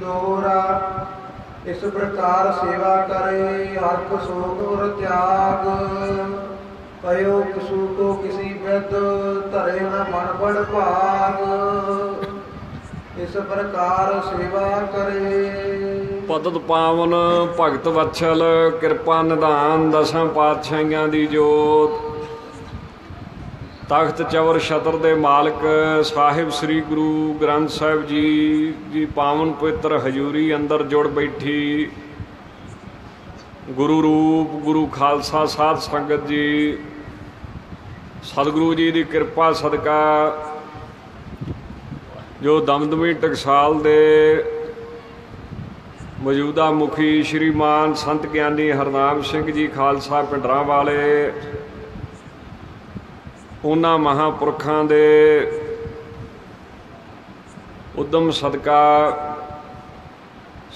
दोहरा। इस प्रकार सेवा करे हरख शोक और त्याग। कहो किसु को किसी विद धरे न मन बड़ भाग। इस प्रकार सेवा करे। पतत पावन भगत वत्सल किरपा निधान दसां पातशाहियां दी जोत। तख्त चवर छतर दे मालक साहिब श्री गुरु ग्रंथ साहिब जी पावन पवित्र हजूरी अंदर जुड़ बैठी गुरु रूप गुरु खालसा साध संगत जी। सतगुरु जी की किरपा सदका जो दमदमी टकसाल दे मौजूदा मुखी श्रीमान संत ज्ञानी हरनाम सिंह जी खालसा पिंडरां वाले उन्हां महापुरखां दे उद्यम सदका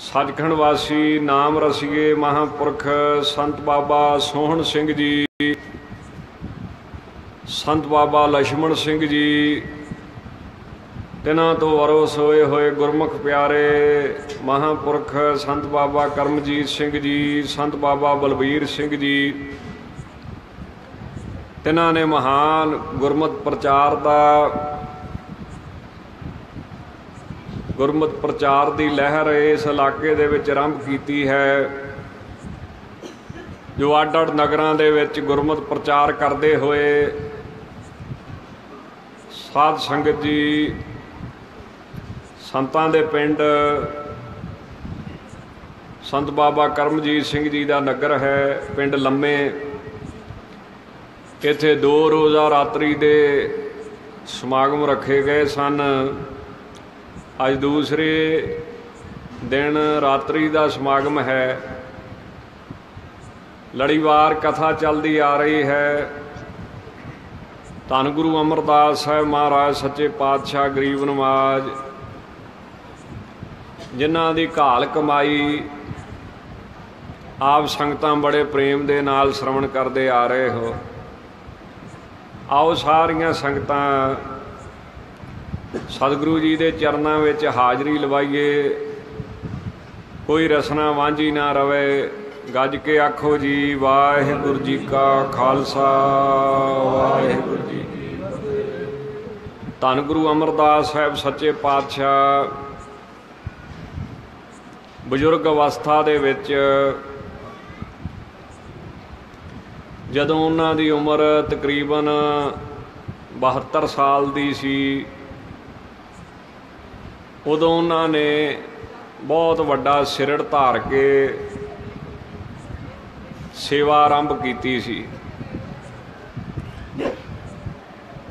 सचखंड वासी नाम रसीए महापुरख संत बाबा सोहन सिंह जी, संत बाबा लक्ष्मण सिंह जी, तिन्हां तो वरोस होए होए गुरमुख प्यारे महापुरख संत बाबा करमजीत सिंह जी, संत बाबा बलबीर सिंह जी, तिन्हां ने महान गुरमत प्रचार की लहर इस इलाके दे विच आरंभ की है। जो अड अड नगरां दे विच गुरमत प्रचार करते हुए साध संगत जी संतां दे पिंड संत बाबा करमजीत सिंह जी का नगर है पिंड लम्मे। इत्थे 2 रोज़ा रात्रि दे समागम रखे गए सन। अज दूसरे दिन रात्रि का समागम है। लड़ीवार कथा चलती आ रही है। धन गुरु अमरदास साहिब महाराज सच्चे पातशाह गरीब नवाज जिन्हां दी घाल कमाई आप संगतां बड़े प्रेम दे नाल श्रवण करते आ रहे हो। आओ सारियां संगतां सतगुरु जी के चरणों में हाज़री लवाइए। कोई रसना वांझी ना रवे। गज के आखो जी वाहिगुरू जी का खालसा वाहिगुरू जी की फतेह। धन गुरु अमरदास साहिब सच्चे पातशाह बजुर्ग अवस्था दे विच जदों उन्हां दी उम्र तकरीबन 72 साल दी सी उदों उन्होंने बहुत वड्डा सिरड़ धार के सेवा आरंभ की सी।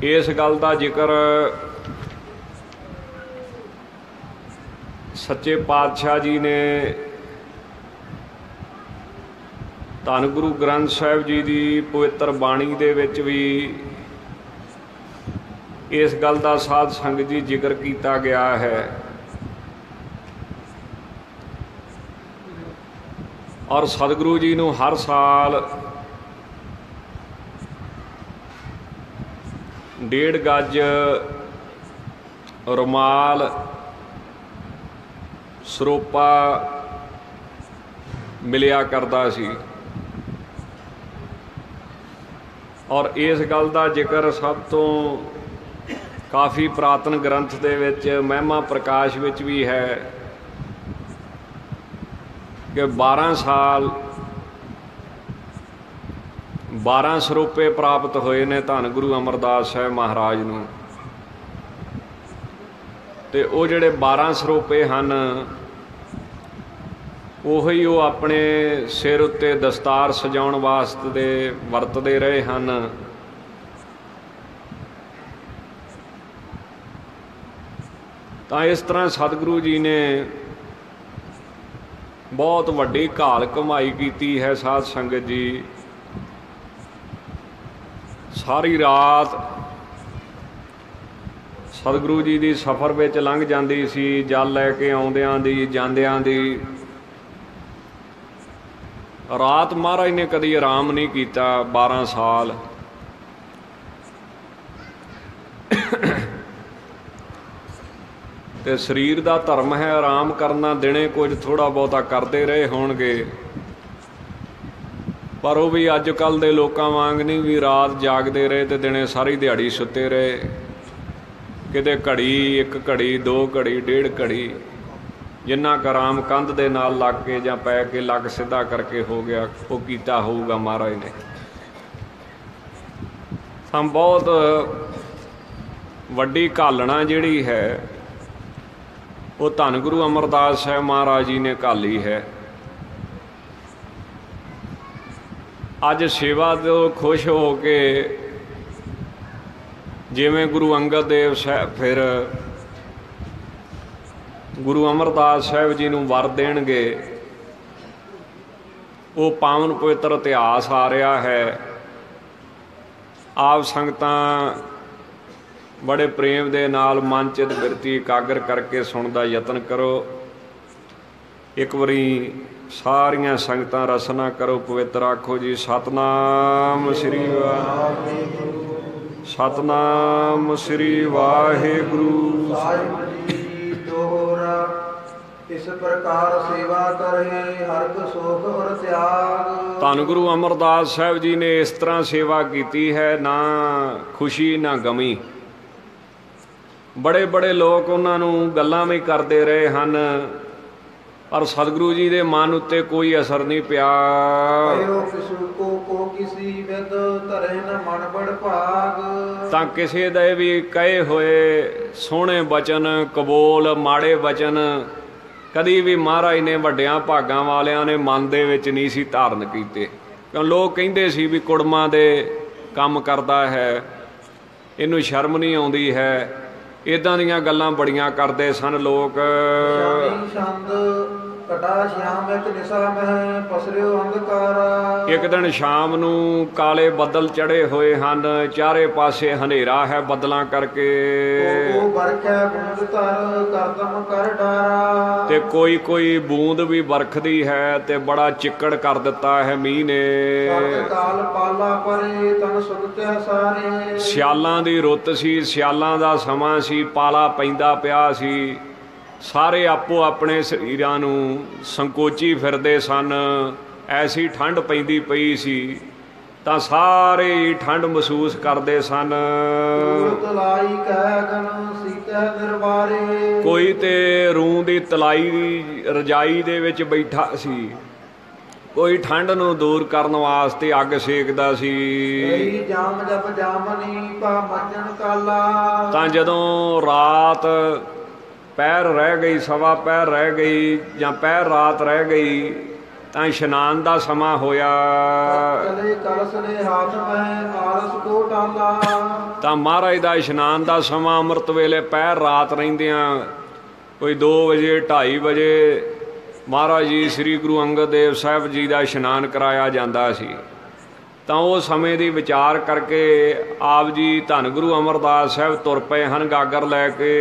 इस गल का जिक्र सच्चे पातशाह जी ने धन गुरु ग्रंथ साहिब जी की पवित्र बाणी दे विच भी इस गल का साध संगत जी जिक्र किया गया है। और सतगुरु जी नूं हर साल 1.5 गज रुमाल सरोपा मिलिया करता सी। और इस गल का जिक्र सब तो काफ़ी पुरातन ग्रंथ दे विच महिमा प्रकाश विच भी है कि 12 साल 12 सरोपे प्राप्त होए ने धन गुरु अमरदास साहिब महाराज नूं। ते वो जिहड़े 12 सरोपे हैं ਉਹੀ ਉਹ ਆਪਣੇ सिर उत्ते दस्तार सजाउण वास्ते वरतते रहे हैं। तो इस तरह सतगुरु जी ने बहुत वड्डी घाल कमाई की है। साध संगत जी सारी रात सतगुरु जी की सफ़र में लंघ जाती सी। जल लैके आउंदियां दी जांदियां दी रात महाराज ने कभी आराम नहीं किया। 12 साल ਤੇ ਸਰੀਰ ਦਾ ਧਰਮ ਹੈ ਆਰਾਮ ਕਰਨਾ। ਦਿਨੇ ਕੁਝ ਥੋੜ੍ਹਾ ਬਹੁਤਾ ਕਰਦੇ ਰਹੇ ਹੋਣਗੇ, ਪਰ ਉਹ ਵੀ ਅੱਜ ਕੱਲ੍ਹ ਦੇ ਲੋਕਾਂ ਵਾਂਗ ਨਹੀਂ ਵੀ ਰਾਤ ਜਾਗਦੇ ਰਹੇ ਤੇ ਦਿਨੇ ਸਾਰੀ ਦਿਹਾੜੀ ਸੁੱਤੇ ਰਹੇ। ਕਿਤੇ ਘੜੀ, 1 ਘੜੀ, 2 ਘੜੀ, 1.5 ਘੜੀ, ਜਿੰਨਾ ਕੁ ਆਰਾਮ ਕੰਧ ਦੇ ਨਾਲ ਲੱਗ ਕੇ ਜਾਂ ਪੈ ਕੇ ਲੱਗ ਸਿੱਧਾ ਕਰਕੇ ਹੋ ਗਿਆ, ਉਹ ਕੀਤਾ ਹੋਊਗਾ ਮਹਾਰਾਜ ਨੇ। ਤਾਂ ਬਹੁਤ ਵੱਡੀ ਘਾਲਣਾ ਜਿਹੜੀ ਹੈ ਉਹ ਧੰਨ ਗੁਰੂ ਅਮਰਦਾਸ ਸਾਹਿਬ ਮਹਾਰਾਜ ਜੀ ਨੇ ਘਾਲੀ ਹੈ। ਅੱਜ ਸੇਵਾ ਤੋਂ ਖੁਸ਼ ਹੋ ਕੇ ਜਿਵੇਂ ਗੁਰੂ ਅੰਗਦ ਦੇਵ ਸਾਹਿਬ ਫਿਰ ਗੁਰੂ ਅਮਰਦਾਸ ਸਾਹਿਬ ਜੀ ਨੂੰ ਵਰ ਦੇਣਗੇ, ਉਹ ਪਾਵਨ ਪਵਿੱਤਰ ਇਤਿਹਾਸ ਆ ਰਿਹਾ ਹੈ। ਆਪ ਸੰਗਤਾਂ ਬੜੇ ਪ੍ਰੇਮ ਦੇ ਨਾਲ ਮਨ ਚਿਤ ਬਿਰਤੀ ਇਕਾਗਰ ਕਰਕੇ ਸੁਣਨ ਦਾ ਯਤਨ ਕਰੋ। ਇੱਕ ਵਾਰੀ ਸਾਰੀਆਂ ਸੰਗਤਾਂ ਰਸਨਾ ਕਰੋ, ਪਵਿੱਤਰ ਆਖੋ ਜੀ ਸਤਨਾਮ ਸ੍ਰੀ ਵਾਹਿਗੁਰੂ, ਸਤਨਾਮ ਸ੍ਰੀ ਵਾਹਿਗੁਰੂ। ਸਾਹਿਬ ਜੀ ਦੋਹਰਾ ਇਸ ਪ੍ਰਕਾਰ ਸੇਵਾ ਕਰੇ ਹਰਕ ਸੁਖ ਔਰ ਤਿਆਗ। ਧੰਨ ਗੁਰੂ ਅਮਰਦਾਸ ਸਾਹਿਬ ਜੀ ਨੇ ਇਸ ਤਰ੍ਹਾਂ ਸੇਵਾ ਕੀਤੀ ਹੈ, ਨਾ ਖੁਸ਼ੀ ਨਾ ਗਮੀ। ਬੜੇ ਬੜੇ ਲੋਕ ਉਹਨਾਂ ਨੂੰ ਗੱਲਾਂ ਵੀ ਕਰਦੇ ਰਹੇ ਹਨ, ਪਰ ਸਤਿਗੁਰੂ ਜੀ ਦੇ ਮਨ ਉੱਤੇ ਕੋਈ ਅਸਰ ਨਹੀਂ ਪਿਆ। ਤਾਂ ਕਿਸੇ ਦੇ ਵੀ ਕਹੇ ਹੋਏ ਸੋਹਣੇ ਬਚਨ, ਕਬੋਲ ਮਾੜੇ ਬਚਨ ਕਦੀ ਵੀ ਮਹਾਰਾਜ ਨੇ ਵੱਡਿਆਂ ਭਾਗਾਂ ਵਾਲਿਆਂ ਨੇ ਮਨ ਦੇ ਵਿੱਚ ਨਹੀਂ ਸੀ ਧਾਰਨ ਕੀਤੇ। ਕਿਉਂ ਲੋਕ ਕਹਿੰਦੇ ਸੀ ਵੀ ਕੁੜਮਾਂ ਦੇ ਕੰਮ ਕਰਦਾ ਹੈ, ਇਹਨੂੰ ਸ਼ਰਮ ਨਹੀਂ ਆਉਂਦੀ ਹੈ। ਇੱਦਾਂ ਦੀਆਂ ਗੱਲਾਂ ਬੜੀਆਂ ਕਰਦੇ ਸਨ ਲੋਕ। ਇੱਕ ਦਿਨ ਸ਼ਾਮ ਨੂੰ ਕਾਲੇ ਬੱਦਲ ਚੜੇ ਹੋਏ ਹਨ, ਚਾਰੇ ਪਾਸੇ ਹਨੇਰਾ ਹੈ ਬੱਦਲਾਂ ਕਰਕੇ, ਤੇ ਕੋਈ ਕੋਈ ਬੂੰਦ ਵੀ ਬਰਖਦੀ ਹੈ ਤੇ ਬੜਾ ਚਿੱਕੜ ਕਰ ਦਿੱਤਾ ਹੈ ਮੀਂਹ ਨੇ। ਸਿਆਲਾਂ ਦੀ ਰੁੱਤ ਸੀ, ਸਿਆਲਾਂ ਦਾ ਸਮਾਂ ਸੀ, ਪਾਲਾ ਪੈਂਦਾ ਪਿਆ ਸੀ। ਸਾਰੇ ਆਪੋ ਆਪਣੇ ਸਰੀਰਾਂ ਨੂੰ ਸੰਕੋਚੀ ਫਿਰਦੇ ਸਨ, ਐਸੀ ਠੰਡ ਪੈਂਦੀ ਪਈ ਸੀ ਤਾਂ ਸਾਰੇ ਹੀ ਠੰਡ ਮਹਿਸੂਸ ਕਰਦੇ ਸਨ। ਕੋਈ ਤੇ ਰੂੰ ਦੀ ਤਲਾਈ ਦੀ ਰਜਾਈ ਦੇ ਵਿੱਚ ਬੈਠਾ ਸੀ, ਕੋਈ ਠੰਡ ਨੂੰ ਦੂਰ ਕਰਨ ਵਾਸਤੇ ਅੱਗ ਸੇਕਦਾ ਸੀ। ਤਾਂ ਜਦੋਂ ਰਾਤ ਪਹਿਰ ਰਹਿ ਗਈ, ਸਵਾ ਪਹਿਰ ਰਹਿ ਗਈ ਜਾਂ ਪਹਿਰ ਰਾਤ ਰਹਿ ਗਈ, ਤਾਂ ਇਸ਼ਨਾਨ ਦਾ ਸਮਾਂ ਹੋਇਆ। ਤਾਂ ਮਹਾਰਾਜ ਦਾ ਇਸ਼ਨਾਨ ਦਾ ਸਮਾਂ ਅੰਮ੍ਰਿਤ ਵੇਲੇ ਪਹਿਰ ਰਾਤ ਰਹਿੰਦਿਆਂ ਕੋਈ 2 ਵਜੇ 2:30 ਵਜੇ ਮਹਾਰਾਜ ਜੀ ਸ੍ਰੀ ਗੁਰੂ ਅੰਗਦ ਦੇਵ ਸਾਹਿਬ ਜੀ ਦਾ ਇਸ਼ਨਾਨ ਕਰਾਇਆ ਜਾਂਦਾ ਸੀ। ਤਾਂ ਉਹ ਸਮੇਂ ਦੀ ਵਿਚਾਰ ਕਰਕੇ ਆਪ ਜੀ ਧੰਨ ਗੁਰੂ ਅਮਰਦਾਸ ਸਾਹਿਬ ਤੁਰ ਪਏ ਹਨ ਗਾਗਰ ਲੈ ਕੇ,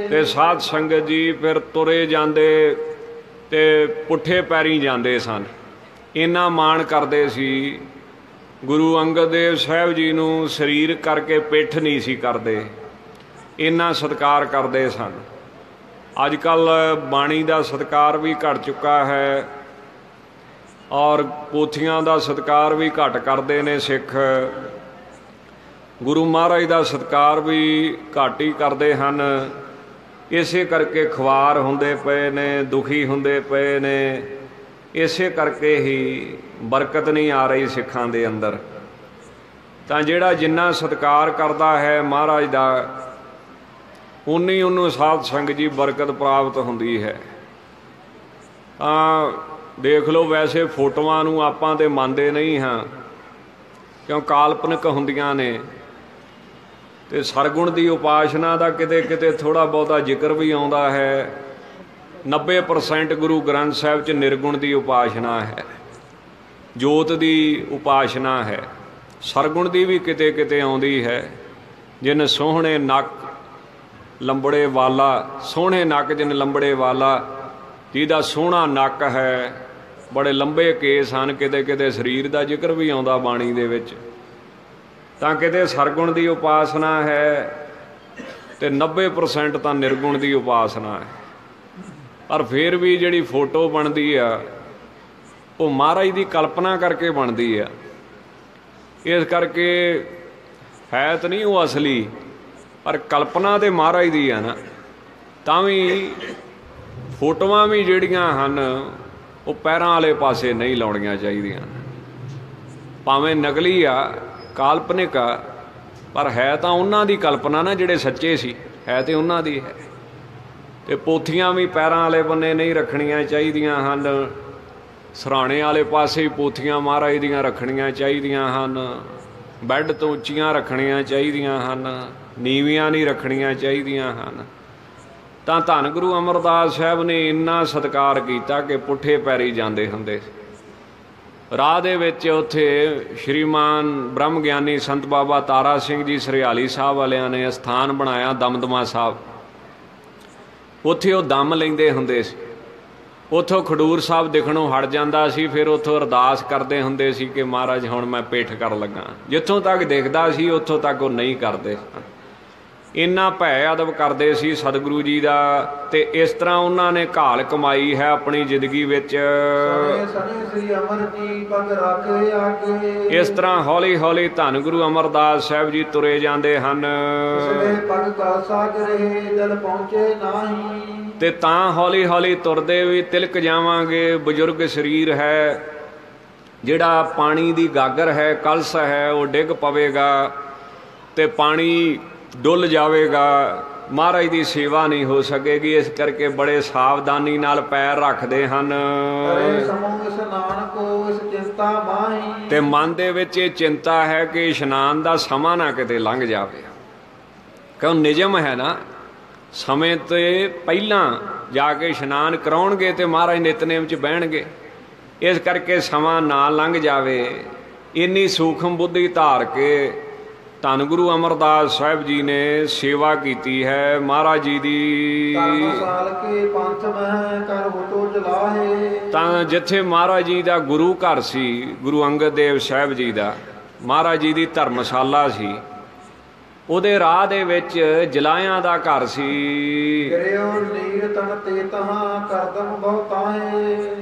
ਤੇ ਸਾਧ ਸੰਗਤ ਜੀ ਫਿਰ ਤੁਰੇ ਜਾਂਦੇ ਤੇ ਪੁੱਠੇ ਪੈਰੀਂ ਜਾਂਦੇ ਸਨ। ਇੰਨਾ ਮਾਣ ਕਰਦੇ ਸੀ ਗੁਰੂ ਅੰਗਦ ਦੇਵ ਸਾਹਿਬ ਜੀ ਨੂੰ, ਸਰੀਰ ਕਰਕੇ ਪਿੱਠ ਨਹੀਂ ਸੀ ਕਰਦੇ, ਇੰਨਾ ਸਤਿਕਾਰ ਕਰਦੇ ਸਨ। ਅੱਜ ਕੱਲ੍ਹ ਬਾਣੀ ਦਾ ਸਤਿਕਾਰ ਵੀ ਘਟ ਚੁੱਕਾ ਹੈ ਔਰ ਪੋਥੀਆਂ ਦਾ ਸਤਿਕਾਰ ਵੀ ਘੱਟ ਕਰਦੇ ਨੇ ਸਿੱਖ। ਗੁਰੂ ਮਹਾਰਾਜ ਦਾ ਸਤਿਕਾਰ ਵੀ ਘੱਟ ਹੀ ਕਰਦੇ ਹਨ। ਇਸੇ ਕਰਕੇ ਖਵਾਰ ਹੁੰਦੇ ਪਏ ਨੇ, ਦੁਖੀ ਹੁੰਦੇ ਪਏ ਨੇ, ਇਸੇ ਕਰਕੇ ਹੀ ਬਰਕਤ ਨਹੀਂ ਆ ਰਹੀ ਸਿੱਖਾਂ ਦੇ ਅੰਦਰ। ਤਾਂ ਜਿਹੜਾ ਜਿੰਨਾ ਸਤਿਕਾਰ ਕਰਦਾ ਹੈ ਮਹਾਰਾਜ ਦਾ, ਉਨੀ ਉਹਨੂੰ ਸਾਧ ਸੰਗਤ ਜੀ ਬਰਕਤ ਪ੍ਰਾਪਤ ਹੁੰਦੀ ਹੈ। ਤਾਂ ਦੇਖ ਲਓ, ਵੈਸੇ ਫੋਟੋਆਂ ਨੂੰ ਆਪਾਂ ਤੇ ਮੰਨਦੇ ਨਹੀਂ ਹਾਂ, ਕਿਉਂ ਕਾਲਪਨਿਕ ਹੁੰਦੀਆਂ ਨੇ। ਤੇ ਸਰਗੁਣ ਦੀ ਉਪਾਸਨਾ ਦਾ ਕਿਤੇ ਕਿਤੇ ਥੋੜ੍ਹਾ ਬਹੁਤਾ ਜ਼ਿਕਰ ਵੀ ਆਉਂਦਾ ਹੈ। 90% ਗੁਰੂ ਗ੍ਰੰਥ ਸਾਹਿਬ 'ਚ ਨਿਰਗੁਣ ਦੀ ਉਪਾਸਨਾ ਹੈ, ਜੋਤ ਦੀ ਉਪਾਸਨਾ ਹੈ। ਸਰਗੁਣ ਦੀ ਵੀ ਕਿਤੇ ਕਿਤੇ ਆਉਂਦੀ ਹੈ। ਜਿਨ ਸੋਹਣੇ ਨੱਕ ਲੰਬੜੇ ਵਾਲਾ, ਸੋਹਣੇ ਨੱਕ ਜਿਨ ਲੰਬੜੇ ਵਾਲਾ, ਜਿਹਦਾ ਸੋਹਣਾ ਨੱਕ ਹੈ, ਬੜੇ ਲੰਬੇ ਕੇਸ ਹਨ। ਕਿਤੇ ਕਿਤੇ ਸਰੀਰ ਦਾ ਜ਼ਿਕਰ ਵੀ ਆਉਂਦਾ ਬਾਣੀ ਦੇ ਵਿੱਚ। ਤਾਂ ਕਿਤੇ ਸਰਗੁਣ ਦੀ ਉਪਾਸਨਾ ਹੈ ਤੇ 90% ਤਾਂ ਨਿਰਗੁਣ ਦੀ ਉਪਾਸਨਾ ਹੈ। ਪਰ ਫਿਰ ਵੀ ਜਿਹੜੀ ਫੋਟੋ ਬਣਦੀ ਆ ਉਹ ਮਹਾਰਾਜ ਦੀ ਕਲਪਨਾ ਕਰਕੇ ਬਣਦੀ ਆ। ਇਸ ਕਰਕੇ ਹੈ ਤਾਂ ਨਹੀਂ ਉਹ ਅਸਲੀ, ਪਰ ਕਲਪਨਾ ਤੇ ਮਹਾਰਾਜ ਦੀ ਆ ਨਾ। ਤਾਂ ਵੀ ਫੋਟੋਆਂ ਵੀ ਜਿਹੜੀਆਂ ਹਨ ਉਹ ਪੈਰਾਂ ਵਾਲੇ ਪਾਸੇ ਨਹੀਂ ਲਾਉਣੀਆਂ ਚਾਹੀਦੀਆਂ। ਭਾਵੇਂ ਨਕਲੀ ਆ, ਕਾਲਪਨਿਕ ਆ, ਪਰ ਹੈ ਤਾਂ ਉਹਨਾਂ ਦੀ ਕਲਪਨਾ ਨਾ, ਜਿਹੜੇ ਸੱਚੇ ਸੀ, ਹੈ ਤੇ ਉਹਨਾਂ ਦੀ ਹੈ। ਤੇ ਪੋਥੀਆਂ ਵੀ ਪੈਰਾਂ ਵਾਲੇ ਬੰਨੇ ਨਹੀਂ ਰੱਖਣੀਆਂ ਚਾਹੀਦੀਆਂ ਹਨ। ਸਰਾਣੇ ਵਾਲੇ ਪਾਸੇ ਹੀ ਪੋਥੀਆਂ ਮਹਾਰਾਜ ਦੀਆਂ ਰੱਖਣੀਆਂ ਚਾਹੀਦੀਆਂ ਹਨ। ਬੈੱਡ ਤੋਂ ਉੱਚੀਆਂ ਰੱਖਣੀਆਂ ਚਾਹੀਦੀਆਂ ਹਨ, ਨੀਵੀਆਂ ਨਹੀਂ ਰੱਖਣੀਆਂ ਚਾਹੀਦੀਆਂ ਹਨ। ਤਾਂ ਧੰਨ ਗੁਰੂ ਅਮਰਦਾਸ ਸਾਹਿਬ ਨੇ ਇੰਨਾ ਸਤਿਕਾਰ ਕੀਤਾ ਕਿ ਪੁੱਠੇ ਪੈਰੀ ਜਾਂਦੇ ਹੁੰਦੇ। ਰਾਹ ਦੇ ਵਿੱਚ ਉੱਥੇ ਸ਼੍ਰੀਮਾਨ ਬ੍ਰਹਮ ਗਿਆਨੀ ਸੰਤ ਬਾਬਾ ਤਾਰਾ ਸਿੰਘ ਜੀ ਸਰਿਆਲੀ ਸਾਹਿਬ ਵਾਲਿਆਂ ਨੇ ਅਸਥਾਨ ਬਣਾਇਆ ਦਮਦਮਾ ਸਾਹਿਬ। ਉੱਥੇ ਉਹ ਦਮ ਲੈਂਦੇ ਹੁੰਦੇ ਸੀ। ਉੱਥੋਂ ਖਡੂਰ ਸਾਹਿਬ ਦਿਖਣੋਂ ਹਟ ਜਾਂਦਾ ਸੀ। ਫਿਰ ਉੱਥੋਂ ਅਰਦਾਸ ਕਰਦੇ ਹੁੰਦੇ ਸੀ ਕਿ ਮਹਾਰਾਜ ਹੁਣ ਮੈਂ ਪੇਠ ਕਰਨ ਲੱਗਾ। ਜਿੱਥੋਂ ਤੱਕ ਦਿਖਦਾ ਸੀ ਉੱਥੋਂ ਤੱਕ ਉਹ ਨਹੀਂ ਕਰਦੇ। ਇੰਨਾ ਭੈ ਅਦਬ ਕਰਦੇ ਸੀ ਸਤਿਗੁਰੂ ਜੀ ਦਾ। ਤੇ ਇਸ ਤਰ੍ਹਾਂ ਉਹਨਾਂ ਨੇ ਘਾਲ ਕਮਾਈ ਹੈ ਆਪਣੀ ਜ਼ਿੰਦਗੀ ਵਿੱਚ। ਇਸ ਤਰ੍ਹਾਂ ਹੌਲੀ ਹੌਲੀ ਧੰਨ ਗੁਰੂ ਅਮਰਦਾਸ ਸਾਹਿਬ ਜੀ ਤੁਰੇ ਜਾਂਦੇ ਹਨ। ਤੇ ਤਾਂ ਹੌਲੀ ਹੌਲੀ ਤੁਰਦੇ ਵੀ ਤਿਲਕ ਜਾਵਾਂਗੇ। ਬਜ਼ੁਰਗ ਸਰੀਰ ਹੈ, ਜਿਹੜਾ ਪਾਣੀ ਦੀ ਗਾਗਰ ਹੈ, ਕਲਸ ਹੈ, ਉਹ ਡਿੱਗ ਪਵੇਗਾ ਤੇ ਪਾਣੀ ਡੁੱਲ ਜਾਵੇਗਾ। ਮਹਾਰਾਜ ਦੀ ਸੇਵਾ ਨਹੀਂ ਹੋ ਸਕੇਗੀ। ਇਸ ਕਰਕੇ ਬੜੇ ਸਾਵਧਾਨੀ ਨਾਲ ਪੈਰ ਰੱਖਦੇ ਹਨ। ਤੇ ਮਨ ਦੇ ਵਿੱਚ ਇਹ ਚਿੰਤਾ ਹੈ ਕਿ ਇਸ਼ਨਾਨ ਦਾ ਸਮਾਂ ਨਾ ਕਿਤੇ ਲੰਘ ਜਾਵੇ। ਕਿਉਂ ਨਿਯਮ ਹੈ ਨਾ, ਸਮੇਂ ਤੇ ਪਹਿਲਾਂ ਜਾ ਕੇ ਇਸ਼ਨਾਨ ਕਰਾਉਣਗੇ ਤੇ ਮਹਾਰਾਜ ਨਿਤਨੇਮ 'ਚ ਬਹਿਣਗੇ। ਇਸ ਕਰਕੇ ਸਮਾਂ ਨਾ ਲੰਘ ਜਾਵੇ, ਇੰਨੀ ਸੂਖਮ ਬੁੱਧੀ ਧਾਰ ਕੇ ਧੰਨ ਗੁਰੂ ਅਮਰਦਾਸ ਸਾਹਿਬ ਜੀ ਨੇ ਸੇਵਾ ਕੀਤੀ ਹੈ ਮਹਾਰਾਜ ਜੀ ਦੀ। ਤਾਂ ਜਿੱਥੇ ਮਹਾਰਾਜ ਜੀ ਦਾ ਗੁਰੂ ਘਰ ਸੀ, ਗੁਰੂ ਅੰਗਦ ਦੇਵ ਸਾਹਿਬ ਜੀ ਦਾ, ਮਹਾਰਾਜ ਜੀ ਦੀ ਧਰਮਸ਼ਾਲਾ ਸੀ, ਉਹਦੇ ਰਾਹ ਦੇ ਵਿੱਚ ਜਲਾਇਆਂ ਦਾ ਘਰ ਸੀ।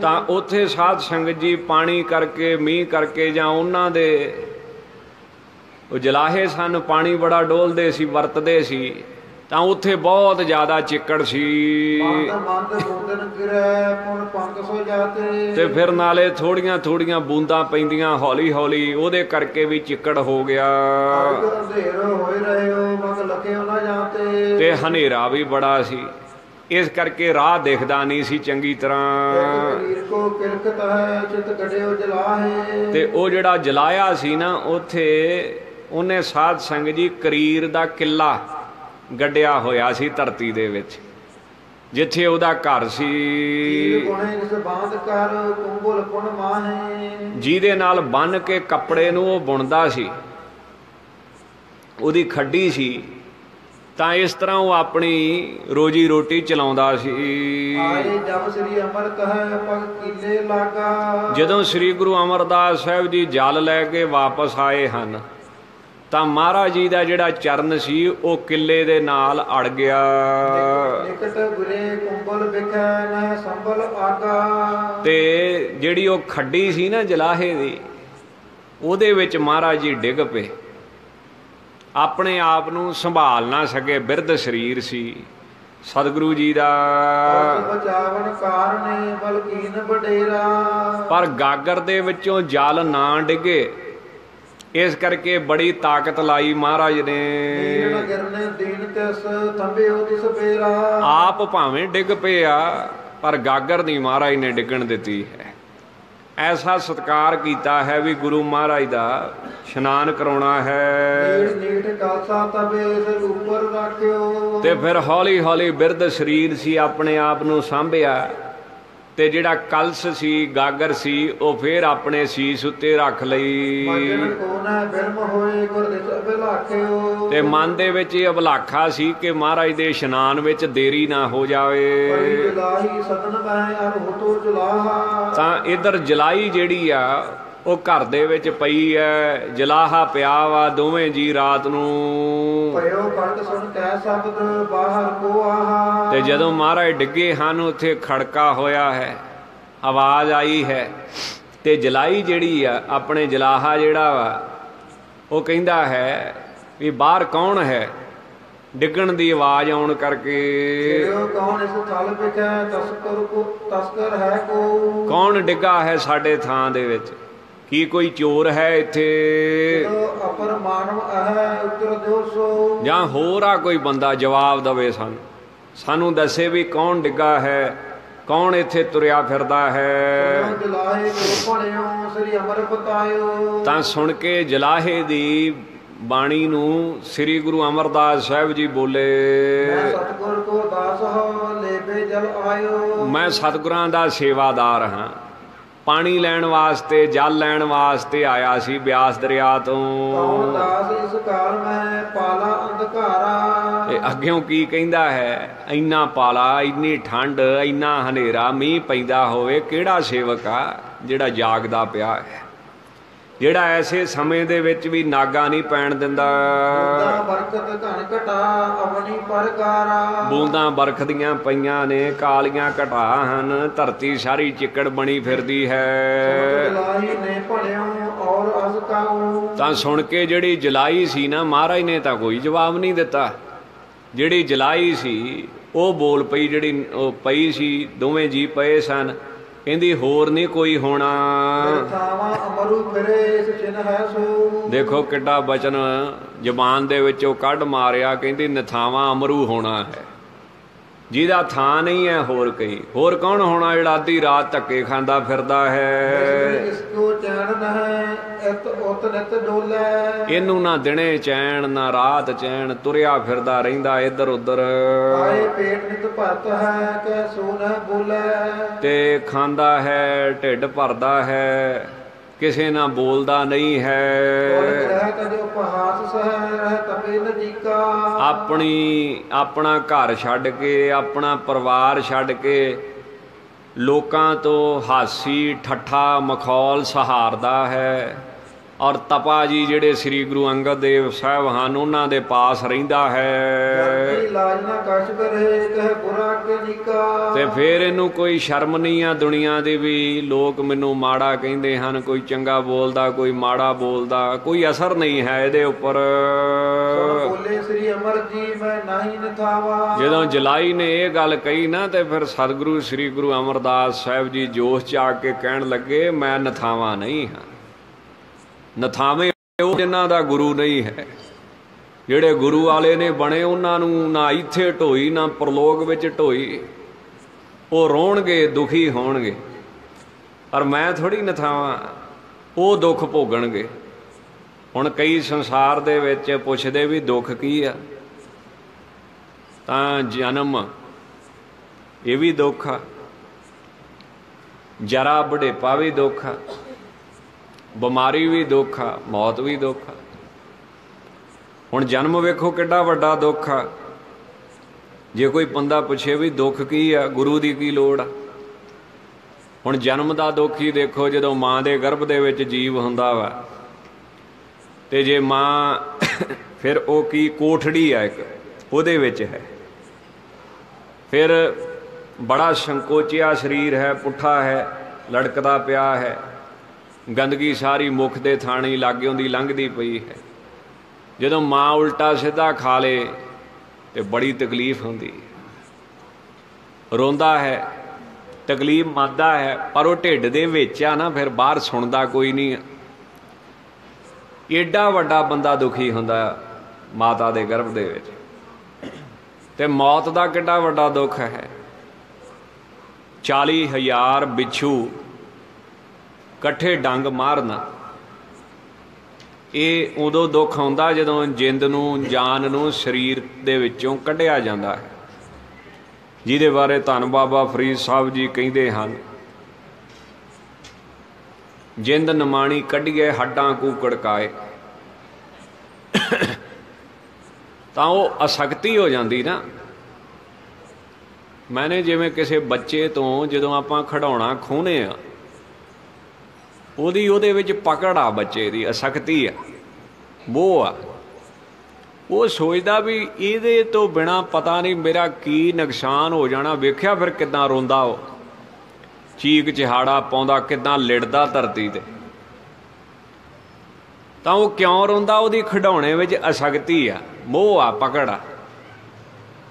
ਤਾਂ ਉੱਥੇ ਸਾਧ ਸੰਗਤ ਜੀ ਪਾਣੀ ਕਰਕੇ, ਮੀਂਹ ਕਰਕੇ, ਜਾਂ ਉਹਨਾਂ ਦੇ ਉਹ ਜਲਾਹੇ ਸਨ, ਪਾਣੀ ਬੜਾ ਡੋਲਦੇ ਸੀ, ਵਰਤਦੇ ਸੀ। ਤਾਂ ਉੱਥੇ ਬਹੁਤ ਜ਼ਿਆਦਾ ਚਿੱਕੜ ਸੀ। ਤੇ ਫਿਰ ਨਾਲੇ ਥੋੜੀਆਂ ਥੋੜੀਆਂ ਬੂੰਦਾਂ ਪੈਂਦੀਆਂ ਹੌਲੀ ਹੌਲੀ, ਉਹਦੇ ਕਰਕੇ ਵੀ ਚਿੱਕੜ ਹੋ ਗਿਆ। ਤੇ ਹਨੇਰਾ ਵੀ ਬੜਾ ਸੀ, ਇਸ ਕਰਕੇ ਰਾਹ ਦਿਖਦਾ ਨਹੀਂ ਸੀ ਚੰਗੀ ਤਰ੍ਹਾਂ। ਤੇ ਉਹ ਜਿਹੜਾ ਜਲਾਇਆ ਸੀ ਨਾ, ਉੱਥੇ ਉਹਨੇ ਸਾਧ ਸੰਗਤ ਜੀ ਕਰੀਰ ਦਾ ਕਿੱਲਾ ਗੱਡਿਆ ਹੋਇਆ ਸੀ ਧਰਤੀ ਦੇ ਵਿੱਚ, ਜਿੱਥੇ ਉਹਦਾ ਘਰ ਸੀ। ਜਿਹਦੇ ਨਾਲ ਬੰਨ ਕੇ ਕੱਪੜੇ ਨੂੰ ਉਹ ਬੁਣਦਾ ਸੀ, ਉਹਦੀ ਖੱਡੀ ਸੀ। ਤਾਂ ਇਸ ਤਰ੍ਹਾਂ ਉਹ ਆਪਣੀ ਰੋਜੀ ਰੋਟੀ ਚਲਾਉਂਦਾ ਸੀ। ਜਦੋਂ ਸ੍ਰੀ ਗੁਰੂ ਅਮਰਦਾਸ ਸਾਹਿਬ ਜੀ ਜਲ ਲੈ ਕੇ ਵਾਪਸ ਆਏ ਹਨ, ਤਾਂ ਮਹਾਰਾਜ ਜੀ ਦਾ ਜਿਹੜਾ ਚਰਨ ਸੀ ਉਹ ਕਿੱਲੇ ਦੇ ਨਾਲ ਅੜ ਗਿਆ। ਤੇ ਜਿਹੜੀ ਉਹ ਖੱਡੀ ਸੀ ਨਾ ਜਲਾਹੇ ਦੀ, ਉਹਦੇ ਵਿੱਚ ਮਹਾਰਾਜ ਜੀ ਡਿੱਗ ਪਏ। ਆਪਣੇ ਆਪ ਨੂੰ ਸੰਭਾਲ ਨਾ ਸਕੇ, ਬਿਰਧ ਸਰੀਰ ਸੀ ਸਤਿਗੁਰੂ ਜੀ ਦਾ। ਪਰ ਗਾਗਰ ਦੇ ਵਿੱਚੋਂ ਜਲ ਨਾ ਡਿੱਗੇ, ਇਸ ਕਰਕੇ ਬੜੀ ਤਾਕਤ ਲਾਈ ਮਹਾਰਾਜ ਨੇ। ਆਪ ਭਾਵੇਂ ਡਿੱਗ ਪਏ ਆ, ਪਰ ਗਾਗਰ ਨਹੀਂ ਮਹਾਰਾਜ ਨੇ ਡਿੱਗਣ ਦਿੱਤੀ ਹੈ। ਐਸਾ ਸਤਿਕਾਰ ਕੀਤਾ ਹੈ ਵੀ ਗੁਰੂ ਮਹਾਰਾਜ ਦਾ ਇਸ਼ਨਾਨ ਕਰਾਉਣਾ ਹੈ। ਤੇ ਫਿਰ ਹੌਲੀ ਹੌਲੀ ਬਿਰਧ ਸਰੀਰ ਸੀ, ਆਪਣੇ ਆਪ ਨੂੰ ਸਾਂਭਿਆ। ਤੇ ਜਿਹੜਾ ਕਲਸ ਸੀ, ਗਾਗਰ ਸੀ, ਉਹ ਫਿਰ ਆਪਣੇ ਸੀਸ ਉੱਤੇ ਰੱਖ ਲਈ। ਤੇ ਮਨ ਦੇ ਵਿੱਚ ਇਹ ਅਭਲਾਖਾ ਸੀ ਕਿ ਮਹਾਰਾਜ ਦੇ ਇਸ਼ਨਾਨ ਵਿੱਚ ਦੇਰੀ ਨਾ ਹੋ ਜਾਵੇ। ਤਾਂ ਇੱਧਰ ਜਲਾਈ ਜਿਹੜੀ ਆ ਉਹ ਘਰ ਦੇ ਵਿੱਚ ਪਈ ਐ, ਜਲਾਹਾ ਪਿਆ ਵਾ, ਦੋਵੇਂ ਜੀ ਰਾਤ ਨੂੰ ਭਇਓ ਕੰਠ ਸੁਣ ਕੈ ਸ਼ਬਦ ਬਾਹਰ ਕੋ ਆਹਾ। ਤੇ ਜਦੋਂ ਮਹਾਰਾਜ ਡਿੱਗੇ ਹਨ ਉੱਥੇ ਖੜਕਾ ਹੋਇਆ ਹੈ, ਆਵਾਜ਼ ਆਈ ਹੈ, ਤੇ ਜਲਾਈ ਜਿਹੜੀ ਆ ਆਪਣੇ ਜਲਾਹਾ ਜਿਹੜਾ ਵਾ ਉਹ ਕਹਿੰਦਾ ਹੈ ਵੀ ਬਾਹਰ ਕੌਣ ਹੈ। ਡਿੱਗਣ ਦੀ ਆਵਾਜ਼ ਆਉਣ ਕਰਕੇ ਕੌਣ ਇਸ ਥਲ ਵਿਖੇ ਤਸਕਰ ਹੈ ਕੋ, ਕੌਣ ਡਿੱਗਾ ਹੈ ਸਾਡੇ ਥਾਂ ਦੇ ਵਿੱਚ, ਕੀ ਕੋਈ ਚੋਰ ਹੈ ਇੱਥੇ, ਅਪਰ ਮਾਨਵ ਹੈ ਉੱਤਰ ਦਿਓ ਸੋ, ਜਾਂ ਹੋਰ ਆ ਕੋਈ ਬੰਦਾ ਜਵਾਬ ਦਵੇ ਸਾਨੂੰ ਦੱਸੇ ਵੀ ਕੌਣ ਡਿੱਗਾ ਹੈ, ਕੌਣ ਇੱਥੇ ਤੁਰਿਆ ਫਿਰਦਾ ਹੈ। ਤਾਂ ਸੁਣ ਕੇ ਜਲਾਹੇ ਦੀ ਬਾਣੀ ਨੂੰ ਸ੍ਰੀ ਗੁਰੂ ਅਮਰਦਾਸ ਸਾਹਿਬ ਜੀ ਬੋਲੇ, ਸਤਿਗੁਰ ਕੋ ਦਾਸ ਹੋ ਲੇਬੇ ਜਲ ਆਇਓ, ਮੈਂ ਸਤਿਗੁਰਾਂ ਦਾ ਸੇਵਾਦਾਰ ਹਾਂ, ਪਾਣੀ ਲੈਣ ਵਾਸਤੇ ਜਲ ਲੈਣ ਵਾਸਤੇ ਆਇਆ ਸੀ ਬਿਆਸ ਦਰਿਆ ਤੋਂ। ਕੌਣ ਦਾਸ ਇਸ ਕਾਲ ਮੈਂ ਪਾਲਾ ਅੰਧਕਾਰਾ, ਇਹ ਅੱਗਿਓਂ ਕੀ ਕਹਿੰਦਾ ਹੈ, ਇੰਨਾ ਪਾਲਾ, ਇੰਨੀ ਠੰਡ, ਇੰਨਾ ਹਨੇਰਾ, ਮੀਂਹ ਪੈਂਦਾ ਹੋਵੇ, ਕਿਹੜਾ ਸੇਵਕ ਆ ਜਿਹੜਾ ਜਾਗਦਾ ਪਿਆ ਹੈ, ਜਿਹੜਾ ਐਸੇ ਸਮੇਂ ਦੇ ਵਿੱਚ ਵੀ ਨਾਗਾ ਨਹੀਂ ਪੈਣ ਦਿੰਦਾ। ਬਰਕਤ ਘਣ ਘਟਾ ਆਪਣੀ ਪਰਕਾਰਾ, ਬੂੰਦਾਂ ਬਰਖਦੀਆਂ ਪਈਆਂ ਨੇ, ਕਾਲੀਆਂ ਘਟਾ ਹਨ, ਧਰਤੀ ਸਾਰੀ ਚਿੱਕੜ ਬਣੀ ਫਿਰਦੀ ਹੈ। ਤਾਂ ਸੁਣ ਕੇ ਜਿਹੜੀ ਜਲਾਈ ਸੀ ਨਾ, ਮਹਾਰਾਜ ਨੇ ਤਾਂ ਕੋਈ ਜਵਾਬ ਨਹੀਂ ਦਿੱਤਾ। ਜਿਹੜੀ ਜਲਾਈ ਸੀ ਉਹ ਬੋਲ ਪਈ, ਜਿਹੜੀ ਉਹ ਪਈ ਸੀ, ਦੋਵੇਂ ਜੀ ਪਏ ਸਨ, ਕਹਿੰਦੀ ਹੋਰ ਨਹੀਂ ਕੋਈ ਹੋਣਾ। ਦੇਖੋ ਕਿੱਡਾ ਬਚਨ ਜ਼ਬਾਨ ਦੇ ਵਿੱਚੋਂ ਕੱਢ ਮਾਰਿਆ, ਕਹਿੰਦੀ ਨਥਾਵਾਂ ਅਮਰੂ ਹੋਣਾ ਹੈ, ਜਿਹਦਾ ਥਾਂ ਨਹੀਂ ਹੈ ਹੋਰ ਕਈ। ਹੋਰ ਕੌਣ ਹੋਣਾ ਜਿਹੜਾ ਅੱਧੀ ਰਾਤ ਧੱਕੇ ਖਾਂਦਾ ਫਿਰਦਾ ਹੈ। ਇਹਨੂੰ ਨਾ ਦਿਨੇ ਚੈਨ ਨਾ ਰਾਤ ਚੈਨ, ਤੁਰਿਆ ਫਿਰਦਾ ਰਹਿੰਦਾ ਇੱਧਰ ਉੱਧਰ, ਤੇ ਖਾਂਦਾ ਹੈ, ਢਿੱਡ ਭਰਦਾ ਹੈ, ਕਿਸੇ ਨਾਲ ਬੋਲਦਾ ਨਹੀਂ ਹੈ। ਆਪਣਾ ਘਰ ਛੱਡ ਕੇ, ਆਪਣਾ ਪਰਿਵਾਰ ਛੱਡ ਕੇ ਲੋਕਾਂ ਤੋਂ ਹਾਸੀ ਠੱਠਾ ਮਖੌਲ ਸਹਾਰਦਾ ਹੈ। ਔਰ ਤਪਾ ਜੀ ਜਿਹੜੇ ਸ੍ਰੀ ਗੁਰੂ ਅੰਗਦ ਦੇਵ ਸਾਹਿਬ ਹਨ, ਉਹਨਾਂ ਦੇ ਪਾਸ ਰਹਿੰਦਾ ਹੈ। ਤੇ ਫਿਰ ਇਹਨੂੰ ਕੋਈ ਸ਼ਰਮ ਨਹੀਂ ਆ ਦੁਨੀਆ ਦੀ ਵੀ ਲੋਕ ਮੈਨੂੰ ਮਾੜਾ ਕਹਿੰਦੇ ਹਨ, ਕੋਈ ਚੰਗਾ ਬੋਲਦਾ, ਕੋਈ ਮਾੜਾ ਬੋਲਦਾ, ਕੋਈ ਅਸਰ ਨਹੀਂ ਹੈ ਇਹਦੇ ਉੱਪਰ। ਜਦੋਂ ਜਲਾਈ ਨੇ ਇਹ ਗੱਲ ਕਹੀ ਨਾ, ਤੇ ਫਿਰ ਸਤਿਗੁਰੂ ਸ੍ਰੀ ਗੁਰੂ ਅਮਰਦਾਸ ਸਾਹਿਬ ਜੀ ਜੋਸ਼ ਚ ਆ ਕੇ ਕਹਿਣ ਲੱਗੇ, ਮੈਂ ਨਥਾਵਾਂ ਨਹੀਂ ਹਾਂ। ਨਥਾਵੇਂ ਉਹ ਜਿਨ੍ਹਾਂ ਦਾ ਗੁਰੂ ਨਹੀਂ ਹੈ, ਜਿਹੜੇ ਗੁਰੂ ਵਾਲੇ ਨੇ ਬਣੇ, ਉਹਨਾਂ ਨੂੰ ਨਾ ਇੱਥੇ ਢੋਈ ਨਾ ਪ੍ਰਲੋਕ ਵਿੱਚ ਢੋਈ, ਉਹ ਰੋਣਗੇ, ਦੁਖੀ ਹੋਣਗੇ। ਪਰ ਮੈਂ ਥੋੜ੍ਹੀ ਨਥਾਵਾਂ, ਉਹ ਦੁੱਖ ਭੋਗਣਗੇ। ਹੁਣ ਕਈ ਸੰਸਾਰ ਦੇ ਵਿੱਚ ਪੁੱਛਦੇ ਵੀ ਦੁੱਖ ਕੀ ਆ, ਤਾਂ ਜਨਮ ਇਹ ਵੀ ਦੁੱਖ ਆ, ਜਰਾ ਬੁਢੇਪਾ ਵੀ ਦੁੱਖ ਆ, ਬਿਮਾਰੀ ਵੀ ਦੁੱਖ ਆ, ਮੌਤ ਵੀ ਦੁੱਖ ਆ। ਹੁਣ ਜਨਮ ਵੇਖੋ ਕਿੱਡਾ ਵੱਡਾ ਦੁੱਖ ਆ। ਜੇ ਕੋਈ ਬੰਦਾ ਪੁੱਛੇ ਵੀ ਦੁੱਖ ਕੀ ਆ, ਗੁਰੂ ਦੀ ਕੀ ਲੋੜ ਆ। ਹੁਣ ਜਨਮ ਦਾ ਦੁੱਖ ਹੀ ਦੇਖੋ, ਜਦੋਂ ਮਾਂ ਦੇ ਗਰਭ ਦੇ ਵਿੱਚ ਜੀਵ ਹੁੰਦਾ ਵਾ, ਤੇ ਜੇ ਮਾਂ ਫਿਰ ਉਹ ਕੀ ਕੋਠੜੀ ਆ ਇੱਕ, ਉਹਦੇ ਵਿੱਚ ਹੈ, ਫਿਰ ਬੜਾ ਸੰਕੋਚਿਆ ਸਰੀਰ ਹੈ, ਪੁੱਠਾ ਹੈ, ਲੜਕਦਾ ਪਿਆ ਹੈ, ਗੰਦਗੀ ਸਾਰੀ ਮੁੱਖ ਦੇ ਥਾਣੀ ਲਾਗਿਓਂ ਦੀ ਲੰਘਦੀ ਪਈ ਹੈ। ਜਦੋਂ ਮਾਂ ਉਲਟਾ ਸਿੱਧਾ ਖਾ ਲੇ ਤੇ ਬੜੀ ਤਕਲੀਫ ਹੁੰਦੀ, ਰੋਂਦਾ ਹੈ, ਤਕਲੀਫ ਮੰਨਦਾ ਹੈ, ਪਰ ਉਹ ਢਿੱਡ ਦੇ ਵਿੱਚ ਆ ਨਾ, ਫਿਰ ਬਾਹਰ ਸੁਣਦਾ ਕੋਈ ਨਹੀਂ। ਏਡਾ ਵੱਡਾ ਬੰਦਾ ਦੁਖੀ ਹੁੰਦਾ ਮਾਤਾ ਦੇ ਗਰਭ ਦੇ ਵਿੱਚ। ਤੇ ਮੌਤ ਦਾ ਕਿੱਡਾ ਵੱਡਾ ਦੁੱਖ ਹੈ। 40,000 ਬਿੱਛੂ ਇਕੱਠੇ ਡੰਗ ਮਾਰਨਾ, ਇਹ ਉਦੋਂ ਦੁੱਖ ਆਉਂਦਾ ਜਦੋਂ ਜਿੰਦ ਨੂੰ, ਜਾਨ ਨੂੰ ਸਰੀਰ ਦੇ ਵਿੱਚੋਂ ਕੱਢਿਆ ਜਾਂਦਾ ਹੈ, ਜਿਹਦੇ ਬਾਰੇ ਧੰਨ ਬਾਬਾ ਫਰੀਦ ਸਾਹਿਬ ਜੀ ਕਹਿੰਦੇ ਹਨ, ਜਿੰਦ ਨਮਾਣੀ ਕੱਢੀਏ ਹੱਡਾਂ ਕੂ ਕੜਕਾਏ। ਤਾਂ ਉਹ ਅਸਕਤੀ ਹੋ ਜਾਂਦੀ ਨਾ। ਮੈਨੇ ਜਿਵੇਂ ਕਿਸੇ ਬੱਚੇ ਤੋਂ ਜਦੋਂ ਆਪਾਂ ਖਿਡੌਣਾ ਖੋਹਨੇ ਆ, ਉਹਦੇ ਵਿੱਚ ਪਕੜ ਆ, ਬੱਚੇ ਦੀ ਅਸਕਤੀ ਆ, ਮੋਹ ਆ। ਉਹ ਸੋਚਦਾ ਵੀ ਇਹਦੇ ਤੋਂ ਬਿਨਾਂ ਪਤਾ ਨਹੀਂ ਮੇਰਾ ਕੀ ਨੁਕਸਾਨ ਹੋ ਜਾਣਾ। ਵੇਖਿਆ ਫਿਰ ਕਿੱਦਾਂ ਰੋਂਦਾ, ਉਹ ਚੀਕ ਚਿਹਾੜਾ ਪਾਉਂਦਾ, ਕਿੱਦਾਂ ਲਿੜਦਾ ਧਰਤੀ ਤੇ। ਤਾਂ ਉਹ ਕਿਉਂ ਰੋਂਦਾ? ਉਹਦੀ ਖਿਡੌਣੇ ਵਿੱਚ ਅਸਕਤੀ ਆ, ਮੋਹ ਆ, ਪਕੜ ਆ।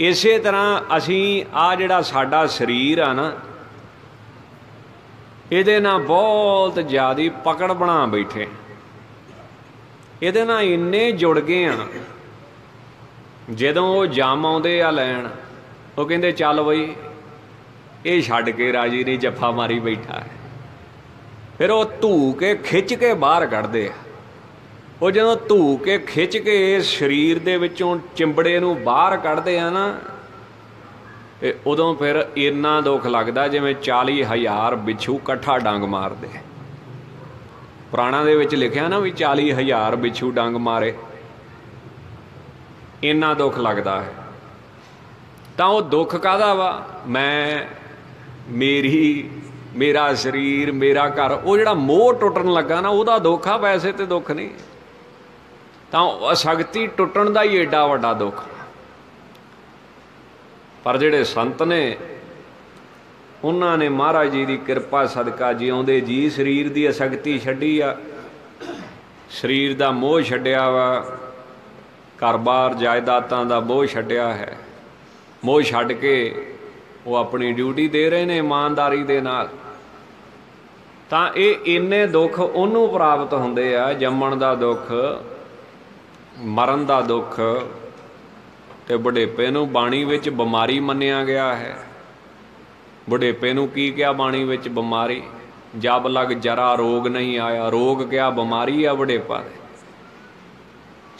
ਇਸੇ ਤਰ੍ਹਾਂ ਅਸੀਂ ਆ ਜਿਹੜਾ ਸਾਡਾ ਸਰੀਰ ਆ ਨਾ, ਇਹਦੇ ਨਾਲ ਬਹੁਤ ਜ਼ਿਆਦਾ ਪਕੜ ਬਣਾ ਬੈਠੇ, ਇਹਦੇ ਨਾਲ ਇੰਨੇ ਜੁੜ ਗਏ ਆ। ਜਦੋਂ ਉਹ ਜੰਮ ਆਉਂਦੇ ਆ ਲੈਣ, ਉਹ ਕਹਿੰਦੇ ਚੱਲ ਬਈ ਇਹ ਛੱਡ ਕੇ ਰਾਜੀ ਨਹੀਂ, ਜੱਫਾ ਮਾਰੀ ਬੈਠਾ ਹੈ। ਫਿਰ ਉਹ ਧੂ ਕੇ ਖਿੱਚ ਕੇ ਬਾਹਰ ਕੱਢਦੇ ਆ। ਉਹ ਜਦੋਂ ਧੂ ਕੇ ਖਿੱਚ ਕੇ ਇਸ ਸਰੀਰ ਦੇ ਵਿੱਚੋਂ ਚਿੰਬੜੇ ਨੂੰ ਬਾਹਰ ਕੱਢਦੇ ਆ ਨਾ, ਤੇ ਉਦੋਂ ਫਿਰ ਇੰਨਾ ਦੁੱਖ ਲੱਗਦਾ ਜਿਵੇਂ 40,000 ਬਿੱਛੂ ਇਕੱਠਾ ਡੰਗ ਮਾਰਦੇ। ਪੁਰਾਣਾਂ ਦੇ ਵਿੱਚ ਲਿਖਿਆ ਨਾ ਵੀ 40,000 ਬਿੱਛੂ ਡੰਗ ਮਾਰੇ, ਇੰਨਾ ਦੁੱਖ ਲੱਗਦਾ ਹੈ। ਤਾਂ ਉਹ ਦੁੱਖ ਕਾਹਦਾ ਵਾ? ਮੇਰਾ ਸਰੀਰ, ਮੇਰਾ ਘਰ, ਉਹ ਜਿਹੜਾ ਮੋਹ ਟੁੱਟਣ ਲੱਗਾ ਨਾ, ਉਹਦਾ ਦੁੱਖ ਆ, ਵੈਸੇ ਤੇ ਦੁੱਖ ਨਹੀਂ। ਤਾਂ ਅਸਕਤੀ ਟੁੱਟਣ ਦਾ ਹੀ ਏਡਾ ਵੱਡਾ ਦੁੱਖ। ਪਰ ਜਿਹੜੇ ਸੰਤ ਨੇ, ਉਹਨਾਂ ਨੇ ਮਹਾਰਾਜ ਜੀ ਦੀ ਕਿਰਪਾ ਸਦਕਾ ਜਿਉਂਦੇ ਜੀ ਸਰੀਰ ਦੀ ਅਸਕਤੀ ਛੱਡੀ ਆ, ਸਰੀਰ ਦਾ ਮੋਹ ਛੱਡਿਆ ਵਾ, ਘਰ-ਬਾਰ ਜਾਇਦਾਦਾਂ ਦਾ ਮੋਹ ਛੱਡਿਆ ਹੈ। ਮੋਹ ਛੱਡ ਕੇ ਉਹ ਆਪਣੀ ਡਿਊਟੀ ਦੇ ਰਹੇ ਨੇ ਇਮਾਨਦਾਰੀ ਦੇ ਨਾਲ। ਤਾਂ ਇਹ ਇੰਨੇ ਦੁੱਖ ਉਹਨੂੰ ਪ੍ਰਾਪਤ ਹੁੰਦੇ ਆ, ਜੰਮਣ ਦਾ ਦੁੱਖ, ਮਰਨ ਦਾ ਦੁੱਖ, ਤੇ ਬੁਢੇਪੇ ਨੂੰ ਬਾਣੀ ਵਿੱਚ ਬਿਮਾਰੀ ਮੰਨਿਆ ਗਿਆ ਹੈ। ਬੁਢੇਪੇ ਨੂੰ ਕੀ ਕਿਹਾ ਬਾਣੀ ਵਿੱਚ? ਬਿਮਾਰੀ। ਜਬ ਲਗ ਜਰਾ ਰੋਗ ਨਹੀਂ ਆਇਆ, ਰੋਗ ਕਿਹਾ ਬਿਮਾਰੀ ਆ ਬੁਢੇਪਾ ਦੇ।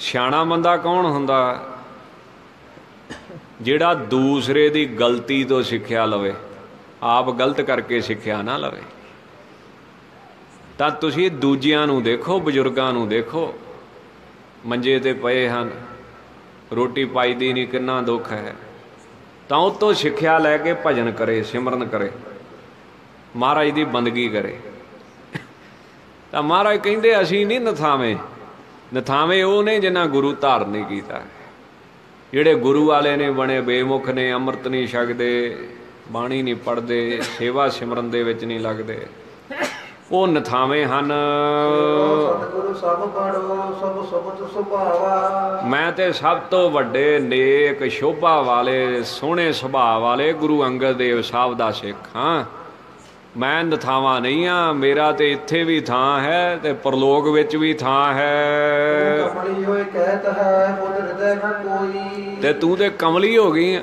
ਸਿਆਣਾ ਬੰਦਾ ਕੌਣ ਹੁੰਦਾ? ਜਿਹੜਾ ਦੂਸਰੇ ਦੀ ਗਲਤੀ ਤੋਂ ਸਿੱਖਿਆ ਲਵੇ, ਆਪ ਗਲਤ ਕਰਕੇ ਸਿੱਖਿਆ ਨਾ ਲਵੇ। ਤਾਂ ਤੁਸੀਂ ਦੂਜਿਆਂ ਨੂੰ ਦੇਖੋ, ਬਜ਼ੁਰਗਾਂ ਨੂੰ ਦੇਖੋ, ਮੰਜੇ ਤੇ ਪਏ ਹਨ, ਰੋਟੀ ਪਾਈਦੀ ਨਹੀਂ, ਕਿੰਨਾ ਦੁੱਖ ਹੈ। ਤਾਂ ਉਹ ਤੋਂ ਸਿੱਖਿਆ ਲੈ ਕੇ ਭਜਨ ਕਰੇ, ਸਿਮਰਨ ਕਰੇ, ਮਹਾਰਾਜ ਦੀ ਬੰਦਗੀ ਕਰੇ। ਤਾਂ ਮਹਾਰਾਜ ਕਹਿੰਦੇ ਅਸੀਂ ਨਹੀਂ ਨਥਾਵੇਂ। ਨਥਾਵੇਂ ਉਹ ਨੇ ਜਿਨ੍ਹਾਂ ਗੁਰੂ ਧਾਰਨ ਨਹੀਂ ਕੀਤਾ। ਜਿਹੜੇ ਗੁਰੂ ਵਾਲੇ ਨੇ ਬਣੇ ਬੇਮੁਖ ਨੇ, ਅੰਮ੍ਰਿਤ ਨਹੀਂ ਛਕਦੇ, ਬਾਣੀ ਨਹੀਂ ਪੜ੍ਹਦੇ, ਸੇਵਾ ਸਿਮਰਨ ਦੇ ਵਿੱਚ ਨਹੀਂ ਲੱਗਦੇ, ਉਹ ਨਥਾਵੇਂ ਹਨ। ਸਤਿਗੁਰੂ ਸਭ ਪੜੋ ਸਭ ਸੁਭਤ ਸੁਭਾਵਾ। ਮੈਂ ਤੇ ਸਭ ਤੋਂ ਵੱਡੇ ਨੇਕ ਸ਼ੋਭਾ ਵਾਲੇ ਸੋਹਣੇ ਸੁਭਾਅ ਵਾਲੇ ਗੁਰੂ ਅੰਗਦ ਦੇਵ ਸਾਹਿਬ ਦਾ ਸਿੱਖ ਹਾਂ। ਮੈਂ ਨਥਾਵਾਂ ਨਹੀਂ ਆ। ਮੇਰਾ ਤੇ ਇੱਥੇ ਵੀ ਥਾਂ ਹੈ ਤੇ ਪਰਲੋਕ ਵਿੱਚ ਵੀ ਥਾਂ ਹੈ। ਕਮਲੀ ਹੋਏ ਕਹਿਤ ਹੈ ਮੁਦ ਹਿਰਦੈ ਨ ਕੋਈ। ਤੇ ਤੂੰ ਤੇ ਕਮਲੀ ਹੋ ਗਈ ਆ।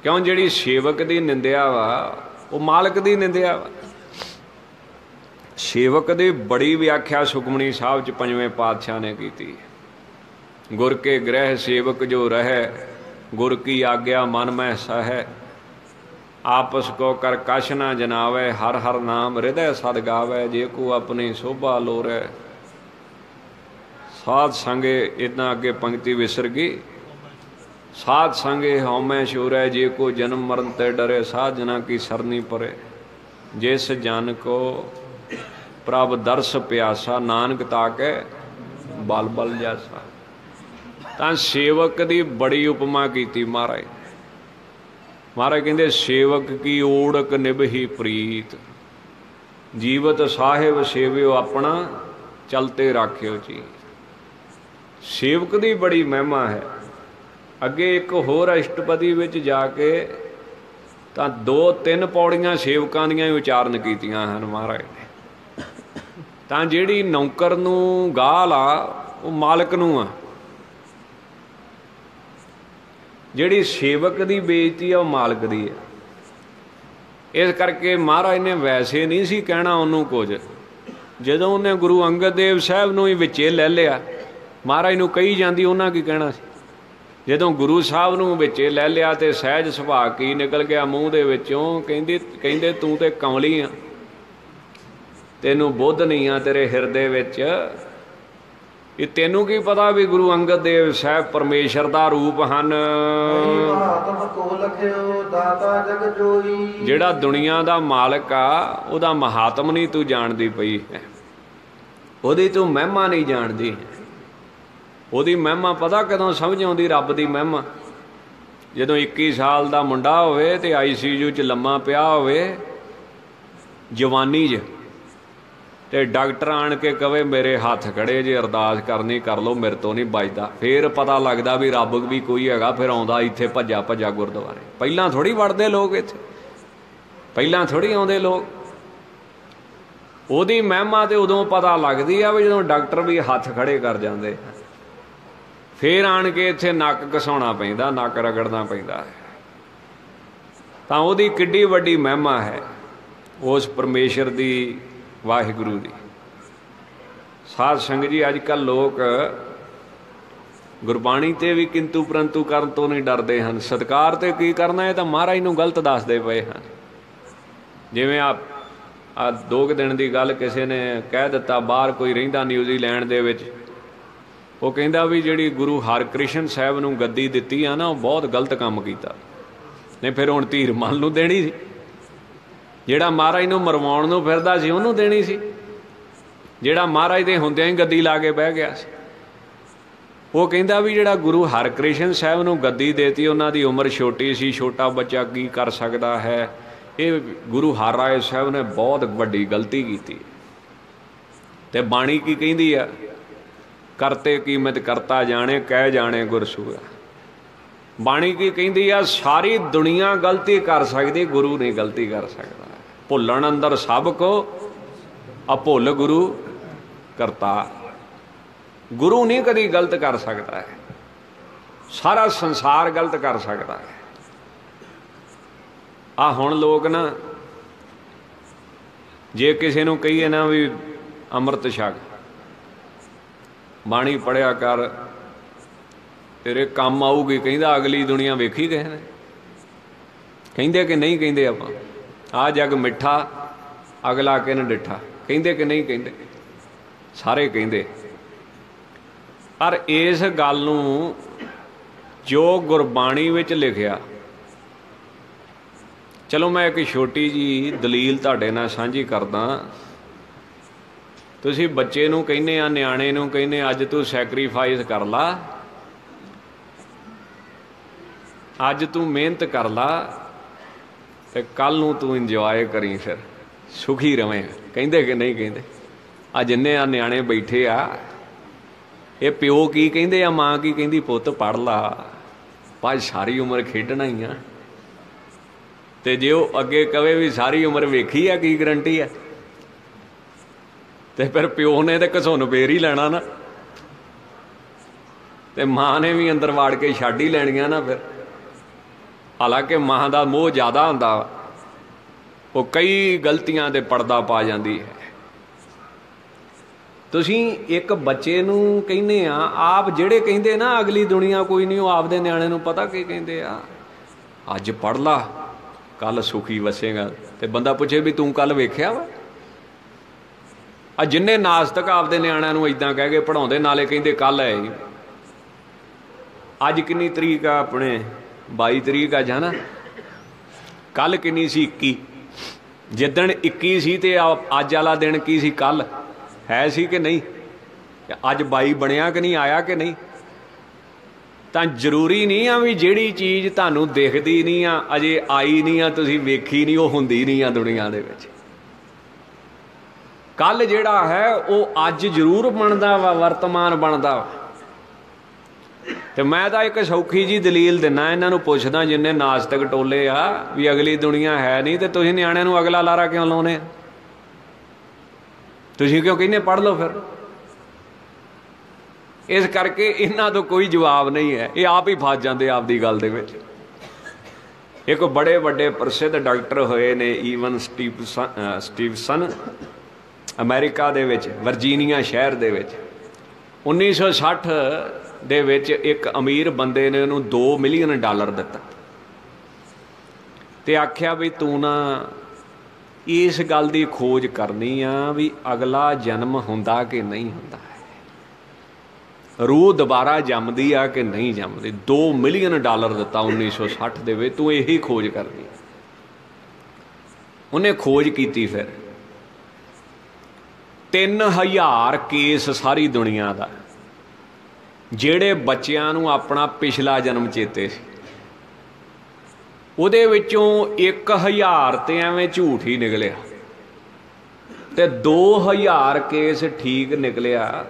ਕਿਉਂ? ਜਿਹੜੀ ਸੇਵਕ ਦੀ ਨਿੰਦਿਆ ਵਾ, ਉਹ ਮਾਲਕ ਦੀ ਨਿੰਦਿਆ ਵਾ। ਸੇਵਕ ਦੀ ਬੜੀ ਵਿਆਖਿਆ ਸੁਖਮਨੀ ਸਾਹਿਬ 'ਚ ਪੰਜਵੇਂ ਪਾਤਸ਼ਾਹ ਨੇ ਕੀਤੀ। ਗੁਰ ਕੇ ਗ੍ਰਹਿ ਸੇਵਕ ਜੋ ਰਹਿ, ਗੁਰ ਕੀ ਆਗਿਆ ਮਨ ਮਹਿ ਸਹੈ। ਆਪਸ ਕੋ ਕਰ ਕਛ ਨਾ ਜਨਾਵੈ, ਹਰ ਹਰ ਨਾਮ ਹਿਰਦੈ ਸਦ ਗਾਵੈ। ਜੇ ਕੋ ਆਪਣੀ ਸੋਭਾ ਲੋਰੈ, ਸਾਧ ਸੰਗੇ। ਇੱਦਾਂ ਅੱਗੇ ਪੰਕਤੀ ਵਿਸਰ ਗਈ। ਸਾਧ ਸੰਗੇ ਹਉਮੈ ਛੋਰੈ, ਜੇ ਕੋ ਜਨਮ ਮਰਨ ਤੇ ਡਰੇ। ਸਾਧ ਜਨਾ ਕੀ ਸਰਨੀ ਪਰੇ, ਜਿਸ ਜਨ ਕੋ ਪ੍ਰਭ ਦਰਸ ਪਿਆਸਾ। ਨਾਨਕ ਤਾਕੈ ਬਲ ਬਲ ਜਾਸਾ। ਤਾਂ ਸੇਵਕ ਦੀ ਬੜੀ ਉਪਮਾ ਕੀਤੀ ਮਹਾਰਾਜ। ਮਹਾਰਾਜ ਕਹਿੰਦੇ ਸੇਵਕ ਕੀ ਓੜਕ ਨਿਭਹੀ ਪ੍ਰੀਤ, ਜੀਵਤ ਸਾਹਿਬ ਸੇਵਿਓ ਆਪਣਾ ਚਲਤੇ ਰਾਖਿਓ ਜੀ। ਸੇਵਕ ਦੀ ਬੜੀ ਮਹਿਮਾ ਹੈ। ਅੱਗੇ ਇੱਕ ਹੋਰ ਅਸ਼ਟਪਦੀ ਵਿੱਚ ਜਾ ਕੇ ਤਾਂ 2-3 ਪੌੜੀਆਂ ਸੇਵਕਾਂ ਦੀਆਂ ਹੀ ਉਚਾਰਨ ਕੀਤੀਆਂ ਹਨ ਮਹਾਰਾਜ ਨੇ। ਤਾਂ ਜਿਹੜੀ ਨੌਕਰ ਨੂੰ ਗਾਲ ਆ, ਉਹ ਮਾਲਕ ਨੂੰ ਆ। ਜਿਹੜੀ ਸੇਵਕ ਦੀ ਬੇਇੱਜ਼ਤੀ ਆ, ਉਹ ਮਾਲਕ ਦੀ ਆ। ਇਸ ਕਰਕੇ ਮਹਾਰਾਜ ਨੇ ਵੈਸੇ ਨਹੀਂ ਸੀ ਕਹਿਣਾ ਉਹਨੂੰ ਕੁਝ। ਜਦੋਂ ਉਹਨੇ ਗੁਰੂ ਅੰਗਦ ਦੇਵ ਸਾਹਿਬ ਨੂੰ ਹੀ ਵਿੱਚੇ ਲੈ ਲਿਆ, ਮਹਾਰਾਜ ਨੂੰ ਕਹੀ ਜਾਂਦੀ, ਉਹਨਾਂ ਕੀ ਕਹਿਣਾ ਸੀ। ਜਦੋਂ ਗੁਰੂ ਸਾਹਿਬ ਨੂੰ ਵਿੱਚੇ ਲੈ ਲਿਆ ਤੇ ਸਹਿਜ ਸੁਭਾਅ ਕੀ ਨਿਕਲ ਗਿਆ ਮੂੰਹ ਦੇ ਵਿੱਚੋਂ। ਕਹਿੰਦੇ ਤੂੰ ਤੇ ਕਮਲੀ ਆ, ਤੈਨੂੰ ਬੁੱਧ ਨਹੀਂ ਆ ਤੇਰੇ ਹਿਰਦੇ ਵਿੱਚ। ਇਹ ਤੈਨੂੰ ਕੀ ਪਤਾ ਵੀ ਗੁਰੂ ਅੰਗਦ ਦੇਵ ਸਾਹਿਬ ਪਰਮੇਸ਼ਰ ਦਾ ਰੂਪ ਹਨ। ਮਹਾਤਮ ਕੋ ਲਖਿਓ ਦਾਤਾ ਜਗ ਜੋਈ। ਜਿਹੜਾ ਦੁਨੀਆ ਦਾ ਮਾਲਕ ਆ ਉਹਦਾ ਮਹਾਤਮ ਨਹੀਂ ਤੂੰ ਜਾਣਦੀ ਪਈ ਹੈ, ਉਹਦੀ ਤੂੰ ਮਹਿਮਾ ਨਹੀਂ ਜਾਣਦੀ। ਉਹਦੀ ਮਹਿਮਾ ਪਤਾ ਕਦੋਂ ਸਮਝ ਆਉਂਦੀ? ਰੱਬ ਦੀ ਮਹਿਮਾ ਜਦੋਂ 21 ਸਾਲ ਦਾ ਮੁੰਡਾ ਹੋਵੇ ਤੇ ICU 'ਚ ਲੰਮਾ ਪਿਆ ਹੋਵੇ ਜਵਾਨੀ 'ਚ, ਤੇ ਡਾਕਟਰ ਆਣ ਕੇ ਕਵੇ ਮੇਰੇ ਹੱਥ ਖੜੇ ਜੇ ਅਰਦਾਸ ਕਰਨੀ ਕਰ ਲਓ, ਮੇਰੇ ਤੋਂ ਨਹੀਂ ਬਚਦਾ। ਫਿਰ ਪਤਾ ਲੱਗਦਾ ਵੀ ਰੱਬ ਵੀ ਕੋਈ ਹੈਗਾ। ਫਿਰ ਆਉਂਦਾ ਇੱਥੇ ਭੱਜਾ ਭੱਜਾ ਗੁਰਦੁਆਰੇ। ਪਹਿਲਾਂ ਥੋੜ੍ਹੀ ਵੜਦੇ ਲੋਕ ਇੱਥੇ, ਪਹਿਲਾਂ ਥੋੜ੍ਹੀ ਆਉਂਦੇ ਲੋਕ। ਉਹਦੀ ਮਹਿਮਾ ਤੇ ਉਦੋਂ ਪਤਾ ਲੱਗਦੀ ਆ ਵੀ ਜਦੋਂ ਡਾਕਟਰ ਵੀ ਹੱਥ ਖੜੇ ਕਰ ਜਾਂਦੇ। ਫਿਰ ਆਣ ਕੇ ਇੱਥੇ ਨੱਕ ਘਸਾਉਣਾ ਪੈਂਦਾ, ਨੱਕ ਰਗੜਨਾ ਪੈਂਦਾ ਹੈ। ਤਾਂ ਉਹਦੀ ਕਿੱਡੀ ਵੱਡੀ ਮਹਿਮਾ ਹੈ ਉਸ ਪਰਮੇਸ਼ਰ ਦੀ, ਵਾਹਿਗੁਰੂ ਦੀ। ਸਾਧ ਸੰਗਤ ਜੀ, ਅੱਜ ਕੱਲ੍ਹ ਲੋਕ ਗੁਰਬਾਣੀ ਤੇ ਵੀ ਕਿੰਤੂ ਪਰੰਤੂ ਕਰਨ ਤੋਂ ਨਹੀਂ ਡਰਦੇ ਹਨ। ਸਤਿਕਾਰ ਤੇ ਕੀ ਕਰਨਾ ਹੈ ਤਾਂ ਮਹਾਰਾਜ ਨੂੰ ਗਲਤ ਦੱਸਦੇ ਪਏ ਹਨ। ਜਿਵੇਂ ਆ 2 ਦਿਨ ਦੀ ਗੱਲ ਕਿਸੇ ਨੇ ਕਹਿ ਦਿੱਤਾ, ਬਾਹਰ ਕੋਈ ਰਹਿੰਦਾ ਨਿਊਜ਼ੀਲੈਂਡ ਦੇ ਵਿੱਚ, ਉਹ ਕਹਿੰਦਾ ਵੀ ਜਿਹੜੀ ਗੁਰੂ ਹਰਕ੍ਰਿਸ਼ਨ ਸਾਹਿਬ ਨੂੰ ਗੱਦੀ ਦਿੱਤੀ ਆ ਨਾ, ਉਹ ਬਹੁਤ ਗਲਤ ਕੰਮ ਕੀਤਾ। ਨਹੀਂ ਫਿਰ ਹੁਣ ਧੀਰ ਮਲ ਨੂੰ ਦੇਣੀ ਸੀ, ਜਿਹੜਾ ਮਹਾਰਾਜ ਨੂੰ ਮਰਵਾਉਣ ਨੂੰ ਫਿਰਦਾ ਸੀ ਉਹਨੂੰ ਦੇਣੀ ਸੀ, ਜਿਹੜਾ ਮਹਾਰਾਜ ਦੇ ਹੁੰਦਿਆਂ ਹੀ ਗੱਦੀ ਲਾ ਕੇ ਬਹਿ ਗਿਆ ਸੀ। ਉਹ ਕਹਿੰਦਾ ਵੀ ਜਿਹੜਾ ਗੁਰੂ ਹਰਕ੍ਰਿਸ਼ਨ ਸਾਹਿਬ ਨੂੰ ਗੱਦੀ ਦੇਤੀ, ਉਹਨਾਂ ਦੀ ਉਮਰ ਛੋਟੀ ਸੀ, ਛੋਟਾ ਬੱਚਾ ਕੀ ਕਰ ਸਕਦਾ ਹੈ। ਇਹ ਗੁਰੂ ਹਰਿਰਾਏ ਸਾਹਿਬ ਨੇ ਬਹੁਤ ਵੱਡੀ ਗਲਤੀ ਕੀਤੀ। ਤੇ ਬਾਣੀ ਕੀ ਕਹਿੰਦੀ ਆ? ਕਰਤੇ ਕੀਮਤ ਕਰਤਾ ਜਾਣੇ, ਕਹਿ ਜਾਣੇ ਗੁਰਸੂਆ। ਬਾਣੀ ਕੀ ਕਹਿੰਦੀ ਆ? ਸਾਰੀ ਦੁਨੀਆ ਗਲਤੀ ਕਰ ਸਕਦੀ, ਗੁਰੂ ਨਹੀਂ ਗਲਤੀ ਕਰ ਸਕਦਾ। ਭੁੱਲਣ ਅੰਦਰ ਸਭ ਕੋ, ਅਭੁੱਲ ਗੁਰੂ ਕਰਤਾ। ਗੁਰੂ ਨਹੀਂ ਕਦੀ ਗਲਤ ਕਰ ਸਕਦਾ ਹੈ, ਸਾਰਾ ਸੰਸਾਰ ਗਲਤ ਕਰ ਸਕਦਾ ਹੈ। ਆ ਹੁਣ ਲੋਕ ਨਾ, ਜੇ ਕਿਸੇ ਨੂੰ ਕਹੀਏ ਨਾ ਵੀ ਅੰਮ੍ਰਿਤ ਛਕ, ਬਾਣੀ ਪੜ੍ਹਿਆ ਕਰ, ਤੇਰੇ ਕੰਮ ਆਊਗੀ, ਕਹਿੰਦਾ ਅਗਲੀ ਦੁਨੀਆ ਵੇਖੀ ਗਏ ਨੇ। ਕਹਿੰਦੇ ਕਿ ਨਹੀਂ ਕਹਿੰਦੇ? ਆਪਾਂ ਆ ਜਗ ਮਿੱਠਾ ਅਗਲਾ ਕਿਨ ਡਿੱਠਾ, ਕਹਿੰਦੇ ਕਿ ਨਹੀਂ ਕਹਿੰਦੇ? ਸਾਰੇ ਕਹਿੰਦੇ। ਪਰ ਇਸ ਗੱਲ ਨੂੰ ਜੋ ਗੁਰਬਾਣੀ ਵਿੱਚ ਲਿਖਿਆ, ਚਲੋ ਮੈਂ ਇੱਕ ਛੋਟੀ ਜੀ ਦਲੀਲ ਤੁਹਾਡੇ ਨਾਲ ਸਾਂਝੀ ਕਰਦਾ। ਤੁਸੀਂ ਬੱਚੇ ਨੂੰ ਕਹਿੰਦੇ ਆ, ਨਿਆਣੇ ਨੂੰ ਕਹਿੰਦੇ ਅੱਜ ਤੂੰ ਸੈਕਰੀਫਾਈਸ ਕਰ ਲਾ, ਅੱਜ ਤੂੰ ਮਿਹਨਤ ਕਰ ਲਾ, ਤੇ ਕੱਲ ਨੂੰ ਤੂੰ ਇੰਜੋਏ ਕਰੀ, ਫਿਰ ਸੁਖੀ ਰਵੇਂ। ਕਹਿੰਦੇ ਕਿ ਨਹੀਂ ਕਹਿੰਦੇ? ਆ ਜਿੰਨੇ ਆ ਨਿਆਣੇ ਬੈਠੇ ਆ, ਇਹ ਪਿਓ ਕੀ ਕਹਿੰਦੇ ਆ, ਮਾਂ ਕੀ ਕਹਿੰਦੀ? ਪੁੱਤ ਪੜ੍ਹ ਲਾ, ਭਾਈ ਸਾਰੀ ਉਮਰ ਖੇਡਣਾ ਹੀ ਆ। ਤੇ ਜੇ ਉਹ ਅੱਗੇ ਕਵੇ ਵੀ ਸਾਰੀ ਉਮਰ ਵੇਖੀ ਆ, ਕੀ ਗਰੰਟੀ ਆ? ਤੇ ਫਿਰ ਪਿਓ ਨੇ ਤੇ ਘਸੁੰਨ ਫੇਰ ਹੀ ਲੈਣਾ ਨਾ, ਤੇ ਮਾਂ ਨੇ ਵੀ ਅੰਦਰ ਵਾੜ ਕੇ ਛੱਡ ਹੀ ਲੈਣੀਆਂ ਨਾ। ਫਿਰ ਹਾਲਾਂਕਿ ਮਾਂ ਦਾ ਮੋਹ ਜ਼ਿਆਦਾ ਹੁੰਦਾ, ਉਹ ਕਈ ਗਲਤੀਆਂ ਦੇ ਪਰਦਾ ਪਾ ਜਾਂਦੀ ਹੈ। ਤੁਸੀਂ ਇੱਕ ਬੱਚੇ ਨੂੰ ਕਹਿੰਦੇ ਆ, ਆਪ ਜਿਹੜੇ ਕਹਿੰਦੇ ਨਾ ਅਗਲੀ ਦੁਨੀਆ ਕੋਈ ਨਹੀਂ, ਉਹ ਆਪਦੇ ਨਿਆਣੇ ਨੂੰ ਪਤਾ ਕੀ ਕਹਿੰਦੇ ਆ? ਅੱਜ ਪੜ੍ਹ ਲਾ, ਕੱਲ ਸੁਖੀ ਵਸੇਗਾ। ਤੇ ਬੰਦਾ ਪੁੱਛੇ ਵੀ ਤੂੰ ਕੱਲ ਵੇਖਿਆ ਵਾ? ਆ ਜਿੰਨੇ ਨਾਸਤਕ ਆਪਦੇ ਨਿਆਣਿਆਂ ਨੂੰ ਇਦਾਂ ਕਹਿ ਕੇ ਪੜ੍ਹਾਉਂਦੇ, ਨਾਲੇ ਕਹਿੰਦੇ ਕੱਲ ਹੈ। ਅੱਜ ਕਿੰਨੀ ਤਰੀਕ ਆ? ਆਪਣੇ 22 ਤਰੀਕ ਅੱਜ ਹੈ ਨਾ। ਕੱਲ ਕਿੰਨੀ ਸੀ? 21। ਜਿੱਦਣ 21 ਸੀ ਤੇ ਅੱਜ ਵਾਲਾ ਦਿਨ ਕੀ ਸੀ? ਕੱਲ ਹੈ ਸੀ ਕਿ ਨਹੀਂ? ਅੱਜ 22 ਬਣਿਆ ਕਿ ਨਹੀਂ, ਆਇਆ ਕਿ ਨਹੀਂ? ਤਾਂ ਜ਼ਰੂਰੀ ਨਹੀਂ ਆ ਵੀ ਜਿਹੜੀ ਚੀਜ਼ ਤੁਹਾਨੂੰ ਦਿਖਦੀ ਨਹੀਂ ਆ, ਅਜੇ ਆਈ ਨਹੀਂ ਆ, ਤੁਸੀਂ ਵੇਖੀ ਨਹੀਂ, ਉਹ ਹੁੰਦੀ ਨਹੀਂ ਆ ਦੁਨੀਆ ਦੇ ਵਿੱਚ। ਕੱਲ ਜਿਹੜਾ ਹੈ ਉਹ ਅੱਜ ਜ਼ਰੂਰ ਬਣਦਾ ਵਾ, ਵਰਤਮਾਨ ਬਣਦਾ ਵਾ। ਤੇ ਮੈਂ ਤਾਂ ਇੱਕ ਸੌਖੀ ਜੀ ਦਲੀਲ ਦਿੰਦਾ, ਇਹਨਾਂ ਨੂੰ ਪੁੱਛਦਾ ਜਿੰਨੇ ਨਾਸਤਕ ਟੋਲੇ ਆ ਵੀ ਅਗਲੀ ਦੁਨੀਆ ਹੈ ਨਹੀਂ, ਤੇ ਤੁਸੀਂ ਨਿਆਣਿਆਂ ਨੂੰ ਅਗਲਾ ਲਾਰਾ ਕਿਉਂ ਲਾਉਨੇ ਆ? ਤੁਸੀਂ ਕਿਉਂ ਕਹਿੰਦੇ ਪੜ੍ਹ ਲਓ? ਫਿਰ ਇਸ ਕਰਕੇ ਇਹਨਾਂ ਤੋਂ ਕੋਈ ਜਵਾਬ ਨਹੀਂ ਹੈ, ਇਹ ਆਪ ਹੀ ਫਸ ਜਾਂਦੇ ਆਪਦੀ ਗੱਲ ਦੇ ਵਿੱਚ। ਇੱਕ ਬੜੇ ਵੱਡੇ ਪ੍ਰਸਿੱਧ ਡਾਕਟਰ ਹੋਏ ਨੇ, ਈਵਨ ਸਟੀਵਸਨ, ਅਮਰੀਕਾ ਦੇ ਵਿੱਚ ਵਰਜੀਨੀਆ ਸ਼ਹਿਰ ਦੇ ਵਿੱਚ। 1960 ਦੇ ਵਿੱਚ ਇੱਕ ਅਮੀਰ ਬੰਦੇ ਨੇ ਉਹਨੂੰ $2 ਮਿਲੀਅਨ ਦਿੱਤਾ ਤੇ ਆਖਿਆ ਵੀ ਤੂੰ ਨਾ ਇਸ ਗੱਲ ਦੀ ਖੋਜ ਕਰਨੀ ਆ ਵੀ ਅਗਲਾ ਜਨਮ ਹੁੰਦਾ ਕਿ ਨਹੀਂ ਹੁੰਦਾ। रूह दोबारा जमदी आ कि नहीं जमदी। $2 मिलियन दिता 1960 दे विच, तू यही खोज करनी। उन्हें खोज की, फिर 3000 केस सारी दुनिया का, ਜਿਹੜੇ ਬੱਚਿਆਂ ਨੂੰ ਆਪਣਾ ਪਿਛਲਾ ਜਨਮ ਚੇਤੇ ਸੀ, ਉਹਦੇ ਵਿੱਚੋਂ 1000 ਤੇ ਐਵੇਂ ਝੂਠ ਹੀ ਨਿਕਲਿਆ ਤੇ 2000 ਕੇਸ ਠੀਕ ਨਿਕਲਿਆ।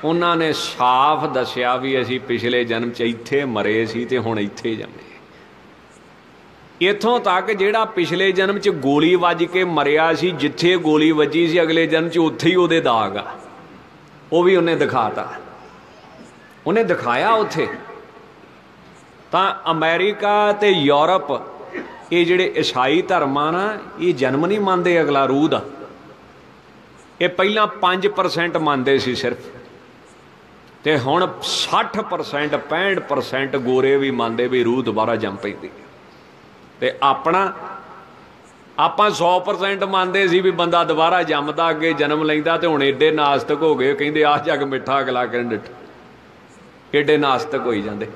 ਉਹਨਾਂ ਨੇ ਸਾਫ਼ ਦੱਸਿਆ ਵੀ ਅਸੀਂ ਪਿਛਲੇ ਜਨਮ 'ਚ ਇੱਥੇ ਮਰੇ ਸੀ ਤੇ ਹੁਣ ਇੱਥੇ ਜੰਮੇ। ਇੱਥੋਂ ਤੱਕ ਜਿਹੜਾ ਪਿਛਲੇ ਜਨਮ 'ਚ ਗੋਲੀ ਵੱਜ ਕੇ ਮਰਿਆ ਸੀ, ਜਿੱਥੇ ਗੋਲੀ ਵੱਜੀ ਸੀ ਅਗਲੇ ਜਨਮ 'ਚ ਉੱਥੇ ਹੀ ਉਹਦੇ ਦਾਗ ਆ, ਉਹ ਵੀ ਉਹਨੇ ਦਿਖਾਤਾ। ਉਹਨੇ ਦਿਖਾਇਆ ਉੱਥੇ। ਤਾਂ ਅਮਰੀਕਾ ਤੇ ਯੂਰਪ ਇਹ ਜਿਹੜੇ ਈਸਾਈ ਧਰਮ ਆ ਨਾ, ਇਹ ਜਨਮ ਨਹੀਂ ਮੰਨਦੇ ਅਗਲਾ ਰੂਹ ਦਾ। ਇਹ ਪਹਿਲਾਂ 5% ਮੰਨਦੇ ਸੀ ਸਿਰਫ, ਤੇ ਹੁਣ 60% 65% ਗੋਰੇ ਵੀ ਮੰਨਦੇ ਵੀ ਰੂਹ ਦੁਬਾਰਾ ਜੰਮ ਪੈਂਦੀ। ਤੇ ਆਪਾਂ 100% ਮੰਨਦੇ ਸੀ ਵੀ ਬੰਦਾ ਦੁਬਾਰਾ ਜੰਮਦਾ, ਅੱਗੇ ਜਨਮ ਲੈਂਦਾ, ਤੇ ਹੁਣ ਏਡੇ ਨਾਸਤਕ ਹੋ ਗਏ, ਕਹਿੰਦੇ ਆਹ ਜੱਗ ਮਿੱਠਾ ਅਗਲਾ ਕਰਨ ਡਿੱਠ, ਏਡੇ ਨਾਸਤਕ ਹੋਈ ਜਾਂਦੇ।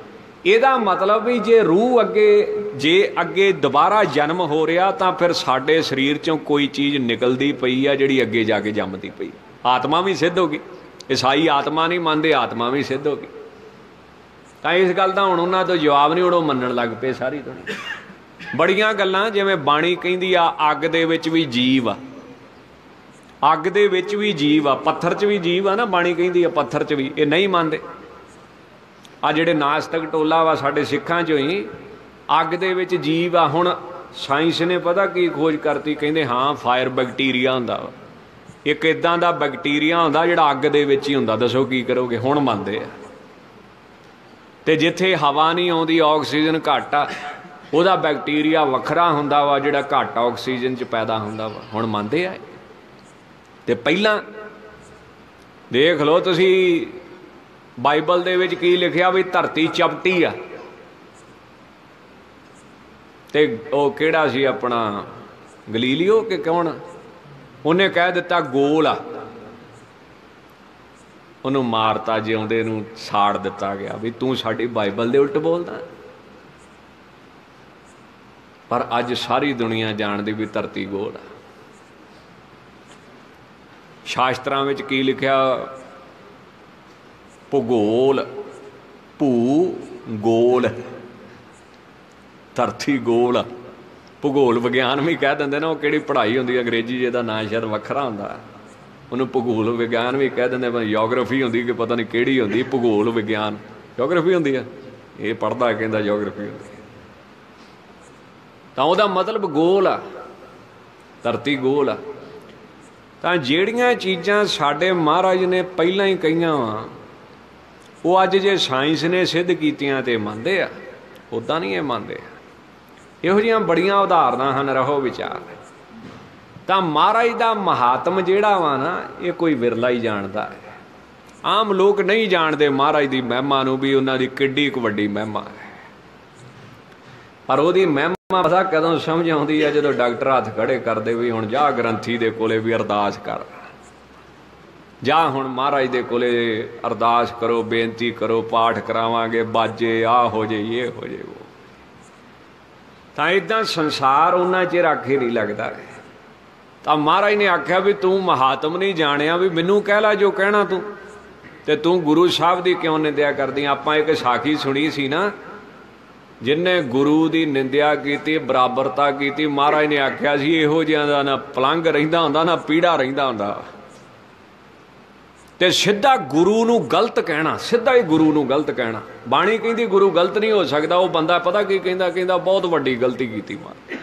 ਇਹਦਾ ਮਤਲਬ ਵੀ ਜੇ ਰੂਹ ਅੱਗੇ ਦੁਬਾਰਾ ਜਨਮ ਹੋ ਰਿਹਾ ਤਾਂ ਫਿਰ ਸਾਡੇ ਸਰੀਰ 'ਚੋਂ ਕੋਈ ਚੀਜ਼ ਨਿਕਲਦੀ ਪਈ ਆ ਜਿਹੜੀ ਅੱਗੇ ਜਾ ਕੇ ਜੰਮਦੀ ਪਈ। ਆਤਮਾ ਵੀ ਸਿੱਧ ਹੋ ਗਈ। ਈਸਾਈ ਆਤਮਾ ਨਹੀਂ ਮੰਨਦੇ, ਆਤਮਾ ਵੀ ਸਿੱਧ ਹੋ ਗਈ। ਤਾਂ ਇਸ ਗੱਲ ਦਾ ਹੁਣ ਉਹਨਾਂ ਤੋਂ ਜਵਾਬ ਨਹੀਂ, ਉਹ ਮੰਨਣ ਲੱਗ ਪਏ ਸਾਰੀ ਦੁਨੀਆ। ਬੜੀਆਂ ਗੱਲਾਂ, ਜਿਵੇਂ ਬਾਣੀ ਕਹਿੰਦੀ ਆ ਅੱਗ ਦੇ ਵਿੱਚ ਵੀ ਜੀਵ ਆ, ਅੱਗ ਦੇ ਵਿੱਚ ਵੀ ਜੀਵ ਆ, ਪੱਥਰ 'ਚ ਵੀ ਜੀਵ ਆ ਨਾ, ਬਾਣੀ ਕਹਿੰਦੀ ਆ ਪੱਥਰ 'ਚ ਵੀ। ਇਹ ਨਹੀਂ ਮੰਨਦੇ। ਆ ਜਿਹੜੇ ਨਾਸਤਕ ਟੋਲਾ ਵਾ ਸਾਡੇ ਸਿੱਖਾਂ 'ਚੋਂ ਹੀ, ਅੱਗ ਦੇ ਵਿੱਚ ਜੀਵ ਆ। ਹੁਣ ਸਾਇੰਸ ਨੇ ਪਤਾ ਕੀ ਖੋਜ ਕਰਤੀ, ਕਹਿੰਦੇ ਹਾਂ ਫਾਇਰ ਬੈਕਟੀਰੀਆ ਹੁੰਦਾ ਵਾ, ਇੱਕ ਇੱਦਾਂ ਦਾ ਬੈਕਟੀਰੀਆ ਹੁੰਦਾ ਜਿਹੜਾ ਅੱਗ ਦੇ ਵਿੱਚ ਹੀ ਹੁੰਦਾ। ਦੱਸੋ ਕੀ ਕਰੋਗੇ? ਹੁਣ ਮੰਨਦੇ ਆ। ਤੇ ਜਿੱਥੇ ਹਵਾ ਨਹੀਂ ਆਉਂਦੀ, ਆਕਸੀਜਨ ਘੱਟ ਆ, ਉਹਦਾ ਬੈਕਟੀਰੀਆ ਵੱਖਰਾ ਹੁੰਦਾ ਵਾ ਜਿਹੜਾ ਘੱਟ ਆਕਸੀਜਨ 'ਚ ਪੈਦਾ ਹੁੰਦਾ ਵਾ। ਹੁਣ ਮੰਨਦੇ ਆ। ਤੇ ਪਹਿਲਾਂ ਦੇਖ ਲਓ ਤੁਸੀਂ, ਬਾਈਬਲ ਦੇ ਵਿੱਚ ਕੀ ਲਿਖਿਆ ਵੀ ਧਰਤੀ ਚਪਟੀ ਆ, ਤੇ ਉਹ ਕਿਹੜਾ ਸੀ ਆਪਣਾ ਗਲੀਲੀਓ ਕਿ ਕੌਣ, ਉਹਨੇ ਕਹਿ ਦਿੱਤਾ ਗੋਲ ਆ, ਉਹਨੂੰ ਮਾਰਤਾ, ਜਿਉਂਦੇ ਨੂੰ ਸਾੜ ਦਿੱਤਾ ਗਿਆ ਵੀ ਤੂੰ ਸਾਡੀ ਬਾਈਬਲ ਦੇ ਉਲਟ ਬੋਲਦਾ। ਪਰ ਅੱਜ ਸਾਰੀ ਦੁਨੀਆ ਜਾਣਦੀ ਵੀ ਧਰਤੀ ਗੋਲ ਆ। ਸ਼ਾਸਤਰਾਂ ਵਿੱਚ ਕੀ ਲਿਖਿਆ? ਭੂਗੋਲ, ਭੂ-ਗੋਲ, ਧਰਤੀ ਗੋਲ ਆ। ਭੂਗੋਲ ਵਿਗਿਆਨ ਵੀ ਕਹਿ ਦਿੰਦੇ ਨਾ, ਉਹ ਕਿਹੜੀ ਪੜ੍ਹਾਈ ਹੁੰਦੀ ਅੰਗਰੇਜ਼ੀ, ਜਿਹਦਾ ਨਾਂ ਸ਼ਾਇਦ ਵੱਖਰਾ ਹੁੰਦਾ, ਉਹਨੂੰ ਭੂਗੋਲ ਵਿਗਿਆਨ ਵੀ ਕਹਿ ਦਿੰਦੇ। ਜਿਓਗ੍ਰਾਫੀ ਹੁੰਦੀ ਕਿ ਪਤਾ ਨਹੀਂ ਕਿਹੜੀ ਹੁੰਦੀ, ਭੂਗੋਲ ਵਿਗਿਆਨ ਜਿਓਗ੍ਰਾਫੀ ਹੁੰਦੀ ਆ। ਇਹ ਪੜ੍ਹਦਾ ਕਹਿੰਦਾ ਜਿਓਗ੍ਰਾਫੀ ਹੁੰਦੀ। ਤਾਂ ਉਹਦਾ ਮਤਲਬ ਗੋਲ ਆ, ਧਰਤੀ ਗੋਲ ਆ। ਤਾਂ ਜਿਹੜੀਆਂ ਚੀਜ਼ਾਂ ਸਾਡੇ ਮਹਾਰਾਜ ਨੇ ਪਹਿਲਾਂ ਹੀ ਕਹੀਆਂ ਵਾ, ਉਹ ਅੱਜ ਜੇ ਸਾਇੰਸ ਨੇ ਸਿੱਧ ਕੀਤੀਆਂ ਤੇ ਮੰਨਦੇ ਆ, ਉੱਦਾਂ ਨਹੀਂ ਇਹ ਮੰਨਦੇ। ਇਹੋ ਜਿਹੀਆਂ ਬੜੀਆਂ ਉਦਾਹਰਨਾਂ ਹਨ, ਰਹੋ ਵਿਚਾਰ। ਤਾਂ ਮਹਾਰਾਜ ਦਾ ਮਹਾਤਮ ਜਿਹੜਾ ਵਾ ਨਾ, ਇਹ ਕੋਈ ਵਿਰਲਾ ਹੀ ਜਾਣਦਾ ਹੈ। ਆਮ ਲੋਕ ਨਹੀਂ ਜਾਣਦੇ ਮਹਾਰਾਜ ਦੀ ਮਹਿਮਾ ਨੂੰ, ਵੀ ਉਹਨਾਂ ਦੀ ਕਿੱਡੀ ਕੁ ਵੱਡੀ ਮਹਿਮਾ ਹੈ। ਪਰ ਉਹਦੀ ਮਹਿਮਾ ਪਤਾ ਕਦੋਂ ਸਮਝ ਆਉਂਦੀ ਹੈ? ਜਦੋਂ ਡਾਕਟਰ ਹੱਥ ਖੜੇ ਕਰਦੇ ਵੀ ਹੁਣ ਜਾ ਗ੍ਰੰਥੀ ਦੇ ਕੋਲੇ ਵੀ ਅਰਦਾਸ ਕਰ, ਜਾ ਹੁਣ ਮਹਾਰਾਜ ਦੇ ਕੋਲੇ ਅਰਦਾਸ ਕਰੋ, ਬੇਨਤੀ ਕਰੋ, ਪਾਠ ਕਰਾਵਾਂਗੇ, ਬਾਜੇ, ਆਹ ਹੋ ਜੇ, ਇਹ ਹੋ ਜੇ, ਉਹ। ਤਾਂ ਇੱਦਾਂ ਸੰਸਾਰ ਉਹਨਾਂ ਚਿਰ ਆਖੇ ਨਹੀਂ ਲੱਗਦਾ। ਤਾਂ ਮਹਾਰਾਜ ਨੇ ਆਖਿਆ ਵੀ ਤੂੰ ਮਹਾਤਮ ਨਹੀਂ ਜਾਣਿਆ, ਵੀ ਮੈਨੂੰ ਕਹਿ ਲੈ ਜੋ ਕਹਿਣਾ ਤੂੰ, ਤੇ ਤੂੰ ਗੁਰੂ ਸਾਹਿਬ ਦੀ ਕਿਉਂ ਨਿੰਦਿਆ ਕਰਦੀ? ਆਪਾਂ ਇੱਕ ਸਾਖੀ ਸੁਣੀ ਸੀ ਨਾ, ਜਿਹਨੇ ਗੁਰੂ ਦੀ ਨਿੰਦਿਆ ਕੀਤੀ, ਬਰਾਬਰਤਾ ਕੀਤੀ, ਮਹਾਰਾਜ ਨੇ ਆਖਿਆ ਸੀ ਇਹੋ ਜਿਹਾ ਦਾ ਨਾ ਪਲੰਘ ਰਹਿੰਦਾ ਹੁੰਦਾ, ਨਾ ਪੀੜਾ ਰਹਿੰਦਾ ਹੁੰਦਾ। ਤੇ ਸਿੱਧਾ ਗੁਰੂ ਨੂੰ ਗਲਤ ਕਹਿਣਾ, ਸਿੱਧਾ ਹੀ ਗੁਰੂ ਨੂੰ ਗਲਤ ਕਹਿਣਾ। ਬਾਣੀ ਕਹਿੰਦੀ ਗੁਰੂ ਗਲਤ ਨਹੀਂ ਹੋ ਸਕਦਾ। ਉਹ ਬੰਦਾ ਪਤਾ ਕੀ ਕਹਿੰਦਾ? ਕਹਿੰਦਾ ਬਹੁਤ ਵੱਡੀ ਗਲਤੀ ਕੀਤੀ ਮਹਾਰਾਜ।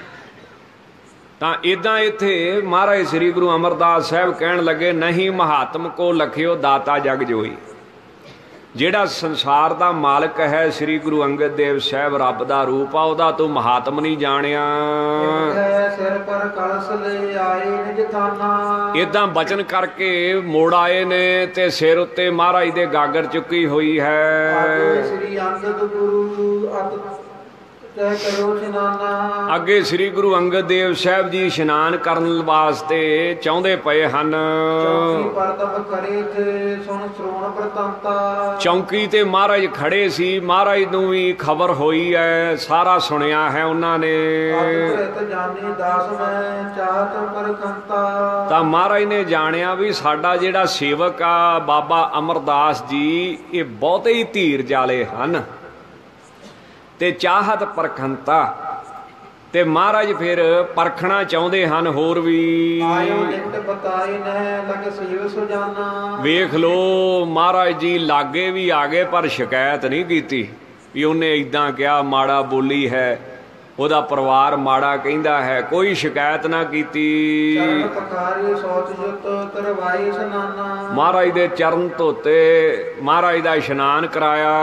ਤਾਂ ਇੱਦਾਂ ਇੱਥੇ ਮਹਾਰਾਜ ਸ੍ਰੀ ਗੁਰੂ ਅਮਰਦਾਸ ਸਾਹਿਬ ਕਹਿਣ ਲੱਗੇ, ਨਹੀਂ ਮਹਾਤਮ ਕੋ ਲਖਿਓ ਦਾਤਾ ਜਗ ਜੋਈ। ਜਿਹੜਾ ਸੰਸਾਰ ਦਾ ਮਾਲਕ ਹੈ ਸ੍ਰੀ ਗੁਰੂ ਅੰਗਦ ਦੇਵ ਸਾਹਿਬ, ਰੱਬ ਦਾ ਰੂਪ ਆ, ਉਹਦਾ ਤੂੰ ਮਹਾਤਮ ਨਹੀਂ ਜਾਣਿਆ। ਸਿਰ ਪਰ ਕਲਸ ਲੈ ਆਏ ਨਿਜ ਥਾਨਾ। ਏਦਾਂ ਬਚਨ ਕਰਕੇ ਮੋੜ ਆਏ ਨੇ ਤੇ ਸਿਰ ਉੱਤੇ ਮਹਾਰਾਜ ਦੇ ਗਾਗਰ ਚੁੱਕੀ ਹੋਈ ਹੈ। ਸ੍ਰੀ ਅੰਗਦ ਗੁਰੂ ਤੈ ਕਰੋ ਇਸ਼ਨਾਨਾ। ਅੱਗੇ ਸ੍ਰੀ ਗੁਰੂ ਅੰਗਦ ਦੇਵ ਸਾਹਿਬ ਜੀ ਇਸ਼ਨਾਨ ਕਰਨ ਵਾਸਤੇ ਚਾਹੁੰਦੇ ਪਏ ਹਨ। ਚੌਕੀ ਪਰ ਤਬ ਕਰੇ ਥੇ ਸੁਣ ਸ਼੍ਰੋਣ ਬ੍ਰਤਾਂਤਾ। ਚੌਂਕੀ ਤੇ ਮਹਾਰਾਜ ਖੜੇ ਸੀ, ਮਹਾਰਾਜ ਨੂੰ ਵੀ ਖਬਰ ਹੋਈ ਹੈ, ਸਾਰਾ ਸੁਣਿਆ ਹੈ ਉਹਨਾਂ ਨੇ। ਜਾਨੀ ਦਾਸ ਮੈਂ ਚਾਹਤ ਪਰਖੰਤਾ। ਤਾਂ ਮਹਾਰਾਜ ਨੇ ਜਾਣਿਆ ਵੀ ਸਾਡਾ ਜਿਹੜਾ ਸੇਵਕ ਆ ਬਾਬਾ ਅਮਰਦਾਸ ਜੀ, ਇਹ ਬਹੁਤੇ ਹੀ ਧੀਰਜ ਵਾਲੇ ਹਨ ਤੇ ਚਾਹਤ ਪਰਖੰਤਾ, ਤੇ ਮਹਾਰਾਜ ਫਿਰ ਪਰਖਣਾ ਚਾਹੁੰਦੇ ਹਨ ਹੋਰ ਵੀ। ਆਇਓ ਨਿਤ ਬਤਾਈ ਨਹਿ ਲਗ ਸੀਵ ਸੁਜਾਨਾ। ਵੇਖ ਲੋ ਮਹਾਰਾਜ ਜੀ ਲਾਗੇ ਵੀ ਆ ਗਏ ਪਰ ਸ਼ਿਕਾਇਤ ਨਹੀਂ ਕੀਤੀ ਵੀ ਉਹਨੇ ਇਦਾਂ ਕਿਹਾ, ਮਾੜਾ ਬੋਲੀ ਹੈ, ਉਹਦਾ ਪਰਿਵਾਰ ਮਾੜਾ ਕਹਿੰਦਾ ਹੈ, ਕੋਈ ਸ਼ਿਕਾਇਤ ਨਾ ਕੀਤੀ। ਚਰਨ ਪਕਾਰੀ ਸੋਚ ਜੁਤ ਕਰਵਾਈ ਇਸ਼ਨਾਨਾ। ਮਹਾਰਾਜ ਦੇ ਚਰਨ ਧੋਤੇ, ਮਹਾਰਾਜ ਦਾ ਇਸ਼ਨਾਨ ਕਰਾਇਆ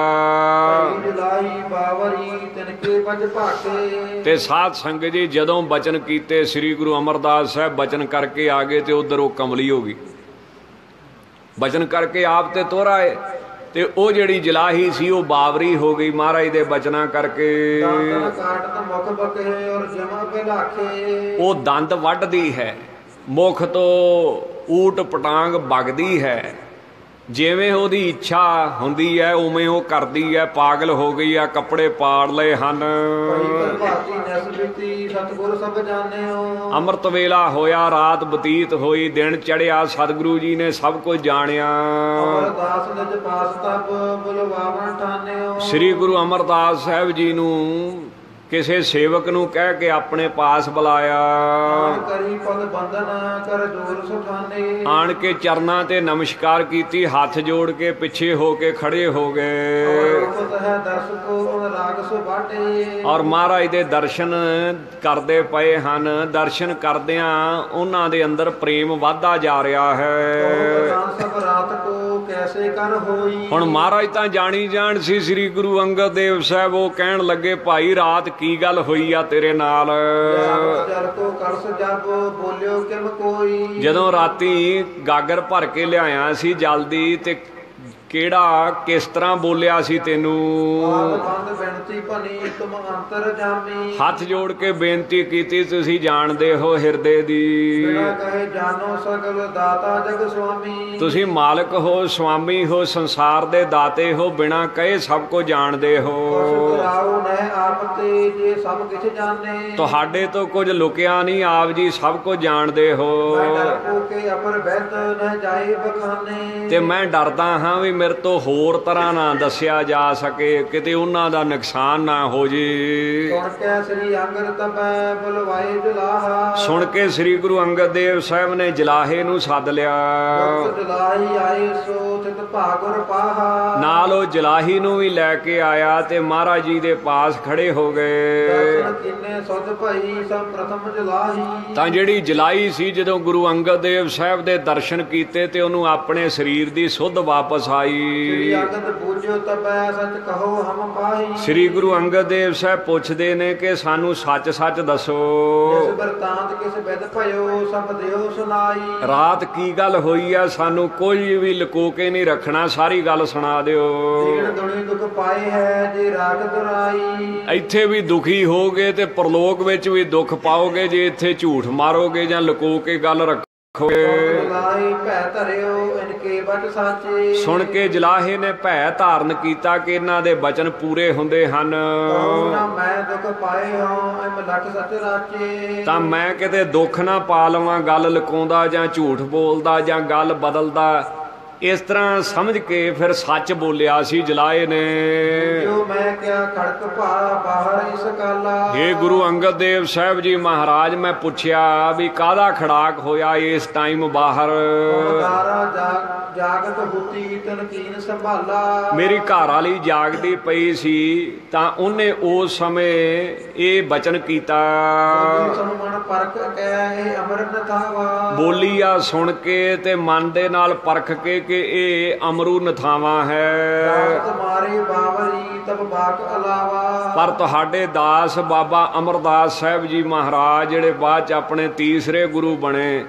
ਜੁਲਾਈ ਬਾਵਰੀ ਤਿਨਕੇ ਵਜ ਭਾਕੇ। ਤੇ ਸਾਧ ਸੰਗਤ ਜੀ ਜਦੋਂ ਬਚਨ ਕੀਤੇ, ਸ੍ਰੀ ਗੁਰੂ ਅਮਰਦਾਸ ਸਾਹਿਬ ਬਚਨ ਕਰਕੇ ਆ ਗਏ ਤੇ ਉਧਰ ਉਹ ਕਮਲੀ ਹੋ ਗਈ। ਬਚਨ ਕਰਕੇ ਆਪ ਤੇ ਤੁਰ ਆਏ ਤੇ ਉਹ ਜਿਹੜੀ ਜਲਾਹੀ ਸੀ ਉਹ ਬਾਵਰੀ ਹੋ ਗਈ ਮਹਾਰਾਜ ਦੇ ਬਚਨਾਂ ਕਰਕੇ। ਉਹ ਦੰਦ ਵੱਢਦੀ ਹੈ, ਮੁਖ ਤੋਂ ਊਟ ਪਟਾਂਗ ਵਗਦੀ ਹੈ, ਜਿਵੇਂ ਉਹਦੀ ਇੱਛਾ ਹੁੰਦੀ ਹੈ ਉਵੇਂ ਉਹ ਕਰਦੀ ਹੈ। ਪਾਗਲ ਹੋ ਗਈ ਆ, ਕੱਪੜੇ ਪਾੜ ਲਏ ਹਨ। ਅੰਮ੍ਰਿਤ ਵੇਲਾ ਹੋਇਆ, ਰਾਤ ਬਤੀਤ ਹੋਈ, ਦਿਨ ਚੜਿਆ, ਸਤਿਗੁਰੂ ਜੀ ਨੇ ਸਭ ਕੁਝ ਜਾਣਿਆ। ਸ੍ਰੀ ਗੁਰੂ ਅਮਰਦਾਸ ਸਾਹਿਬ ਜੀ ਨੂੰ ਕਿਸੇ ਸੇਵਕ ਨੂੰ ਕਹਿ ਕੇ ਆਪਣੇ ਪਾਸ ਬੁਲਾਇਆ। ਆਣ ਕੇ ਚਰਨਾਂ ਤੇ ਨਮਸਕਾਰ ਕੀਤੀ, ਹੱਥ ਜੋੜ ਕੇ ਪਿੱਛੇ ਹੋ ਕੇ ਖੜੇ ਹੋ ਗਏ ਔਰ ਮਹਾਰਾਜ ਦੇ ਦਰਸ਼ਨ ਕਰਦੇ ਪਏ ਹਨ। ਦਰਸ਼ਨ ਕਰਦਿਆਂ ਉਹਨਾਂ ਦੇ ਅੰਦਰ ਪ੍ਰੇਮ ਵੱਧਦਾ ਜਾ ਰਿਹਾ ਹੈ। ਹੁਣ ਮਹਾਰਾਜ ਤਾਂ ਜਾਣੀ ਜਾਣ ਸੀ ਸ੍ਰੀ ਗੁਰੂ ਅੰਗਦ ਦੇਵ ਸਾਹਿਬ। ਉਹ ਕਹਿਣ ਲੱਗੇ, ਭਾਈ ਰਾਤ ਕੀ ਗੱਲ ਹੋਈ ਆ ਤੇਰੇ ਨਾਲ? ਜਦੋਂ ਰਾਤੀ ਗਾਗਰ ਭਰ ਕੇ ਲਿਆਇਆ ਸੀ ਜਲਦੀ, ਤੇ ਕਿਹੜਾ ਕਿਸ ਤਰ੍ਹਾਂ ਬੋਲਿਆ ਸੀ ਤੈਨੂੰ? ਹੱਥ ਜੋੜ ਕੇ ਬੇਨਤੀ ਕੀਤੀ, ਤੁਸੀਂ ਜਾਣਦੇ ਹੋ ਹਿਰਦੇ ਦੀ, ਤੁਸੀਂ ਮਾਲਕ ਹੋ, ਸੁਆਮੀ ਹੋ, ਸੰਸਾਰ ਦੇ ਦਾਤੇ ਹੋ, ਬਿਨਾਂ ਕਹੇ ਸਭ ਕੁਝ ਜਾਣਦੇ ਹੋ। ਤੁਹਾਡੇ ਤੋਂ ਕੁਝ ਲੁਕਿਆ ਨਹੀਂ, ਆਪ ਜੀ ਸਭ ਕੁਝ ਜਾਣਦੇ ਹੋ। ਤੇ ਮੈਂ ਡਰਦਾ ਹਾਂ ਵੀ ਮੇਰੇ ਤੋਂ ਹੋਰ ਤਰ੍ਹਾਂ ਨਾ ਦੱਸਿਆ ਜਾ ਸਕੇ, ਕਿਤੇ ਉਹਨਾਂ ਦਾ ਨੁਕਸਾਨ ਨਾ ਹੋ ਜੇ। ਸੁਣ ਕੇ ਸ੍ਰੀ ਗੁਰੂ ਅੰਗਦ ਦੇਵ ਸਾਹਿਬ ਨੇ ਜਲਾਹੇ ਨੂੰ ਸੱਦ ਲਿਆ। ਨਾਲ ਉਹ ਜਲਾਹੀ ਨੂੰ ਵੀ ਲੈ ਕੇ ਆਇਆ ਤੇ ਮਹਾਰਾਜ ਜੀ ਦੇ ਪਾਸ ਖੜੇ ਹੋ ਗਏ। ਤਾਂ ਜਿਹੜੀ ਜਲਾਈ ਸੀ, ਜਦੋਂ ਗੁਰੂ ਅੰਗਦ ਦੇਵ ਸਾਹਿਬ ਦੇ ਦਰਸ਼ਨ ਕੀਤੇ ਤੇ ਉਹਨੂੰ ਆਪਣੇ ਸਰੀਰ ਦੀ ਸੁੱਧ ਵਾਪਸ ਆਈ। ਸ੍ਰੀ ਗੁਰੂ ਅੰਗਦ ਦੇਵ ਸਾਹਿਬ ਪੁੱਛਦੇ ਨੇ ਕਿ ਸਾਨੂੰ ਸੱਚ ਸੱਚ ਦੱਸੋ, ਰਾਤ ਕੀ ਗੱਲ ਹੋਈ ਆ? ਸਾਨੂੰ ਕੋਈ ਵੀ ਲੁਕੋ ਕੇ ਨਹੀਂ ਰੱਖਣਾ, ਸਾਰੀ ਗੱਲ ਸੁਣਾ ਦਿਓ। ਇੱਥੇ ਵੀ ਦੁਖੀ ਹੋਗੇ ਤੇ ਪਰਲੋਕ ਵਿੱਚ ਵੀ ਦੁੱਖ ਪਾਓਗੇ ਜੇ ਇੱਥੇ ਝੂਠ ਮਾਰੋਗੇ ਜਾਂ ਲੁਕੋ ਕੇ ਗੱਲ ਰੱਖੋਗੇ। ਸੁਣ ਕੇ ਜਲਾਹੇ ਨੇ ਭੈ ਧਾਰਨ ਕੀਤਾ ਕਿ ਇਹਨਾਂ ਦੇ ਬਚਨ ਪੂਰੇ ਹੁੰਦੇ ਹਨ। ਤਾਂ ਮੈਂ ਕਿਤੇ ਦੁੱਖ ਨਾ ਪਾ ਲਵਾਂ, ਗੱਲ ਲੁਕਾਉਂਦਾ ਜਾਂ ਝੂਠ ਬੋਲਦਾ ਜਾਂ ਗੱਲ ਬਦਲਦਾ। ਇਸ ਤਰ੍ਹਾਂ ਸਮਝ ਕੇ ਫਿਰ ਸੱਚ ਬੋਲਿਆ ਸੀ ਜਲਾਏ ਨੇ। ਇਹ ਗੁਰੂ ਅੰਗਦ ਦੇਵ ਸਾਹਿਬ ਜੀ ਮਹਾਰਾਜ, ਮੈਂ ਪੁੱਛਿਆ ਵੀ ਕਾਹਦਾ ਖੜਾਕ ਹੋਇਆ ਇਸ ਟਾਈਮ ਬਾਹਰ? ਮੇਰੀ ਘਰ ਵਾਲੀ ਜਾਗਦੀ ਪਈ ਸੀ ਤਾਂ ਉਹਨੇ ਉਸ ਸਮੇਂ ਇਹ ਬਚਨ ਕੀਤਾ। ਬੋਲੀ ਆ ਸੁਣ ਕੇ ਤੇ ਮਨ ਦੇ ਨਾਲ ਪਰਖ ਕੇ ਕਿ ਇਹ ਅਮਰੂ ਨਥਾਵਾਂ ਹੈ। ਪਰ ਤੁਹਾਡੇ ਦਾਸ ਬਾਬਾ ਅਮਰਦਾਸ ਸਾਹਿਬ ਜੀ ਮਹਾਰਾਜ, ਜਿਹੜੇ ਬਾਅਦ ਚ ਆਪਣੇ ਤੀਸਰੇ ਗੁਰੂ ਬਣੇ,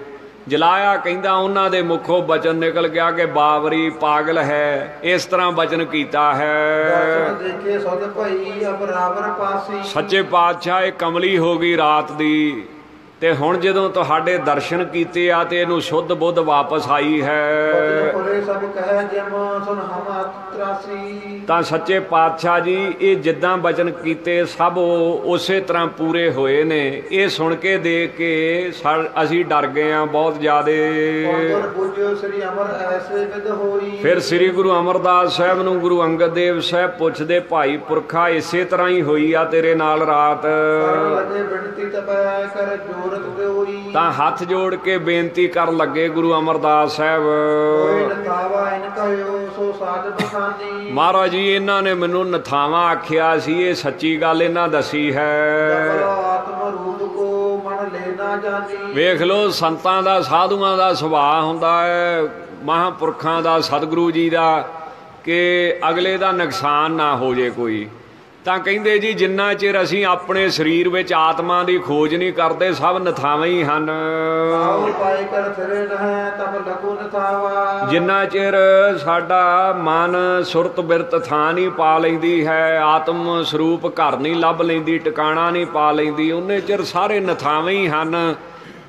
ਜਲਾਇਆ ਕਹਿੰਦਾ ਉਹਨਾਂ ਦੇ ਮੁਖੋਂ ਬਚਨ ਨਿਕਲ ਗਿਆ ਕਿ ਬਾਬਰੀ ਪਾਗਲ ਹੈ, ਇਸ ਤਰ੍ਹਾਂ ਬਚਨ ਕੀਤਾ ਹੈ। ਦੇਖੇ ਸਦ ਭਈ ਅਬ ਰਾਵਰ ਪਾਸੀ। ਸੱਚੇ ਪਾਤਸ਼ਾਹ ਇਹ ਕਮਲੀ ਹੋ ਗਈ ਰਾਤ ਦੀ, ਤੇ ਹੁਣ ਜਦੋਂ ਤੁਹਾਡੇ ਦਰਸ਼ਨ ਕੀਤੇ ਆ ਤੇ ਇਹਨੂੰ ਸ਼ੁੱਧ ਬੁੱਧ ਵਾਪਸ ਆਈ ਹੈ। ਸਭ ਕਹਿ ਜਿਮ ਸੁਨ ਹਮ ਤਰਾਸੀ। ਤਾਂ ਸੱਚੇ ਪਾਤਸ਼ਾਹ ਜੀ ਇਹ ਜਿੱਦਾਂ ਬਚਨ ਕੀਤੇ ਸਭ ਉਸੇ ਤਰ੍ਹਾਂ ਪੂਰੇ ਹੋਏ ਨੇ। ਇਹ ਸੁਣ ਕੇ ਦੇਖ ਕੇ ਅਸੀਂ ਡਰ ਗਏ ਆ ਬਹੁਤ ਜ਼ਿਆਦੇ। ਫਿਰ ਸ੍ਰੀ ਗੁਰੂ ਅਮਰਦਾਸ ਸਾਹਿਬ ਨੂੰ ਗੁਰੂ ਅੰਗਦ ਦੇਵ ਸਾਹਿਬ ਪੁੱਛਦੇ, ਭਾਈ ਪੁਰਖਾ ਇਸੇ ਤਰ੍ਹਾਂ ਹੀ ਹੋਈ ਆ ਤੇਰੇ ਨਾਲ ਰਾਤ? ਤਾਂ ਹੱਥ ਜੋੜ ਕੇ ਬੇਨਤੀ ਕਰਨ ਲੱਗੇ ਗੁਰੂ ਅਮਰਦਾਸ ਸਾਹਿਬ, ਮਹਾਰਾਜ ਜੀ ਇਹਨਾਂ ਨੇ ਮੈਨੂੰ ਨਥਾਵਾਂ ਆਖਿਆ ਸੀ, ਇਹ ਸੱਚੀ ਗੱਲ ਇਹਨਾਂ ਦੱਸੀ ਹੈ। ਵੇਖ ਲੋ ਸੰਤਾਂ ਦਾ ਸਾਧੂਆਂ ਦਾ ਸੁਭਾਅ ਹੁੰਦਾ ਹੈ, ਮਹਾਂਪੁਰਖਾਂ ਦਾ ਸਤਿਗੁਰੂ ਜੀ ਦਾ, ਕਿ ਅਗਲੇ ਦਾ ਨੁਕਸਾਨ ਨਾ ਹੋ ਜੇ ਕੋਈ। ਤਾਂ ਕਹਿੰਦੇ ਜੀ ਜਿੰਨਾ ਚਿਰ ਅਸੀਂ ਆਪਣੇ ਸਰੀਰ ਵਿੱਚ ਆਤਮਾ ਦੀ ਖੋਜ ਨਹੀਂ ਕਰਦੇ ਸਭ ਨਥਾਵਾਂ ਹੀ ਹਨ। ਜਿੰਨਾ ਚਿਰ ਸਾਡਾ ਮਨ ਸੁਰਤ ਬਿਰਤ ਥਾਂ ਨਹੀਂ ਪਾ ਲੈਂਦੀ ਹੈ, ਆਤਮ ਸਰੂਪ ਘਰ ਨਹੀਂ ਲੱਭ ਲੈਂਦੀ, ਟਿਕਾਣਾ ਨਹੀਂ ਪਾ ਲੈਂਦੀ, ਉਨੇ ਚਿਰ ਸਾਰੇ ਨਥਾਵਾਂ ਹੀ ਹਨ।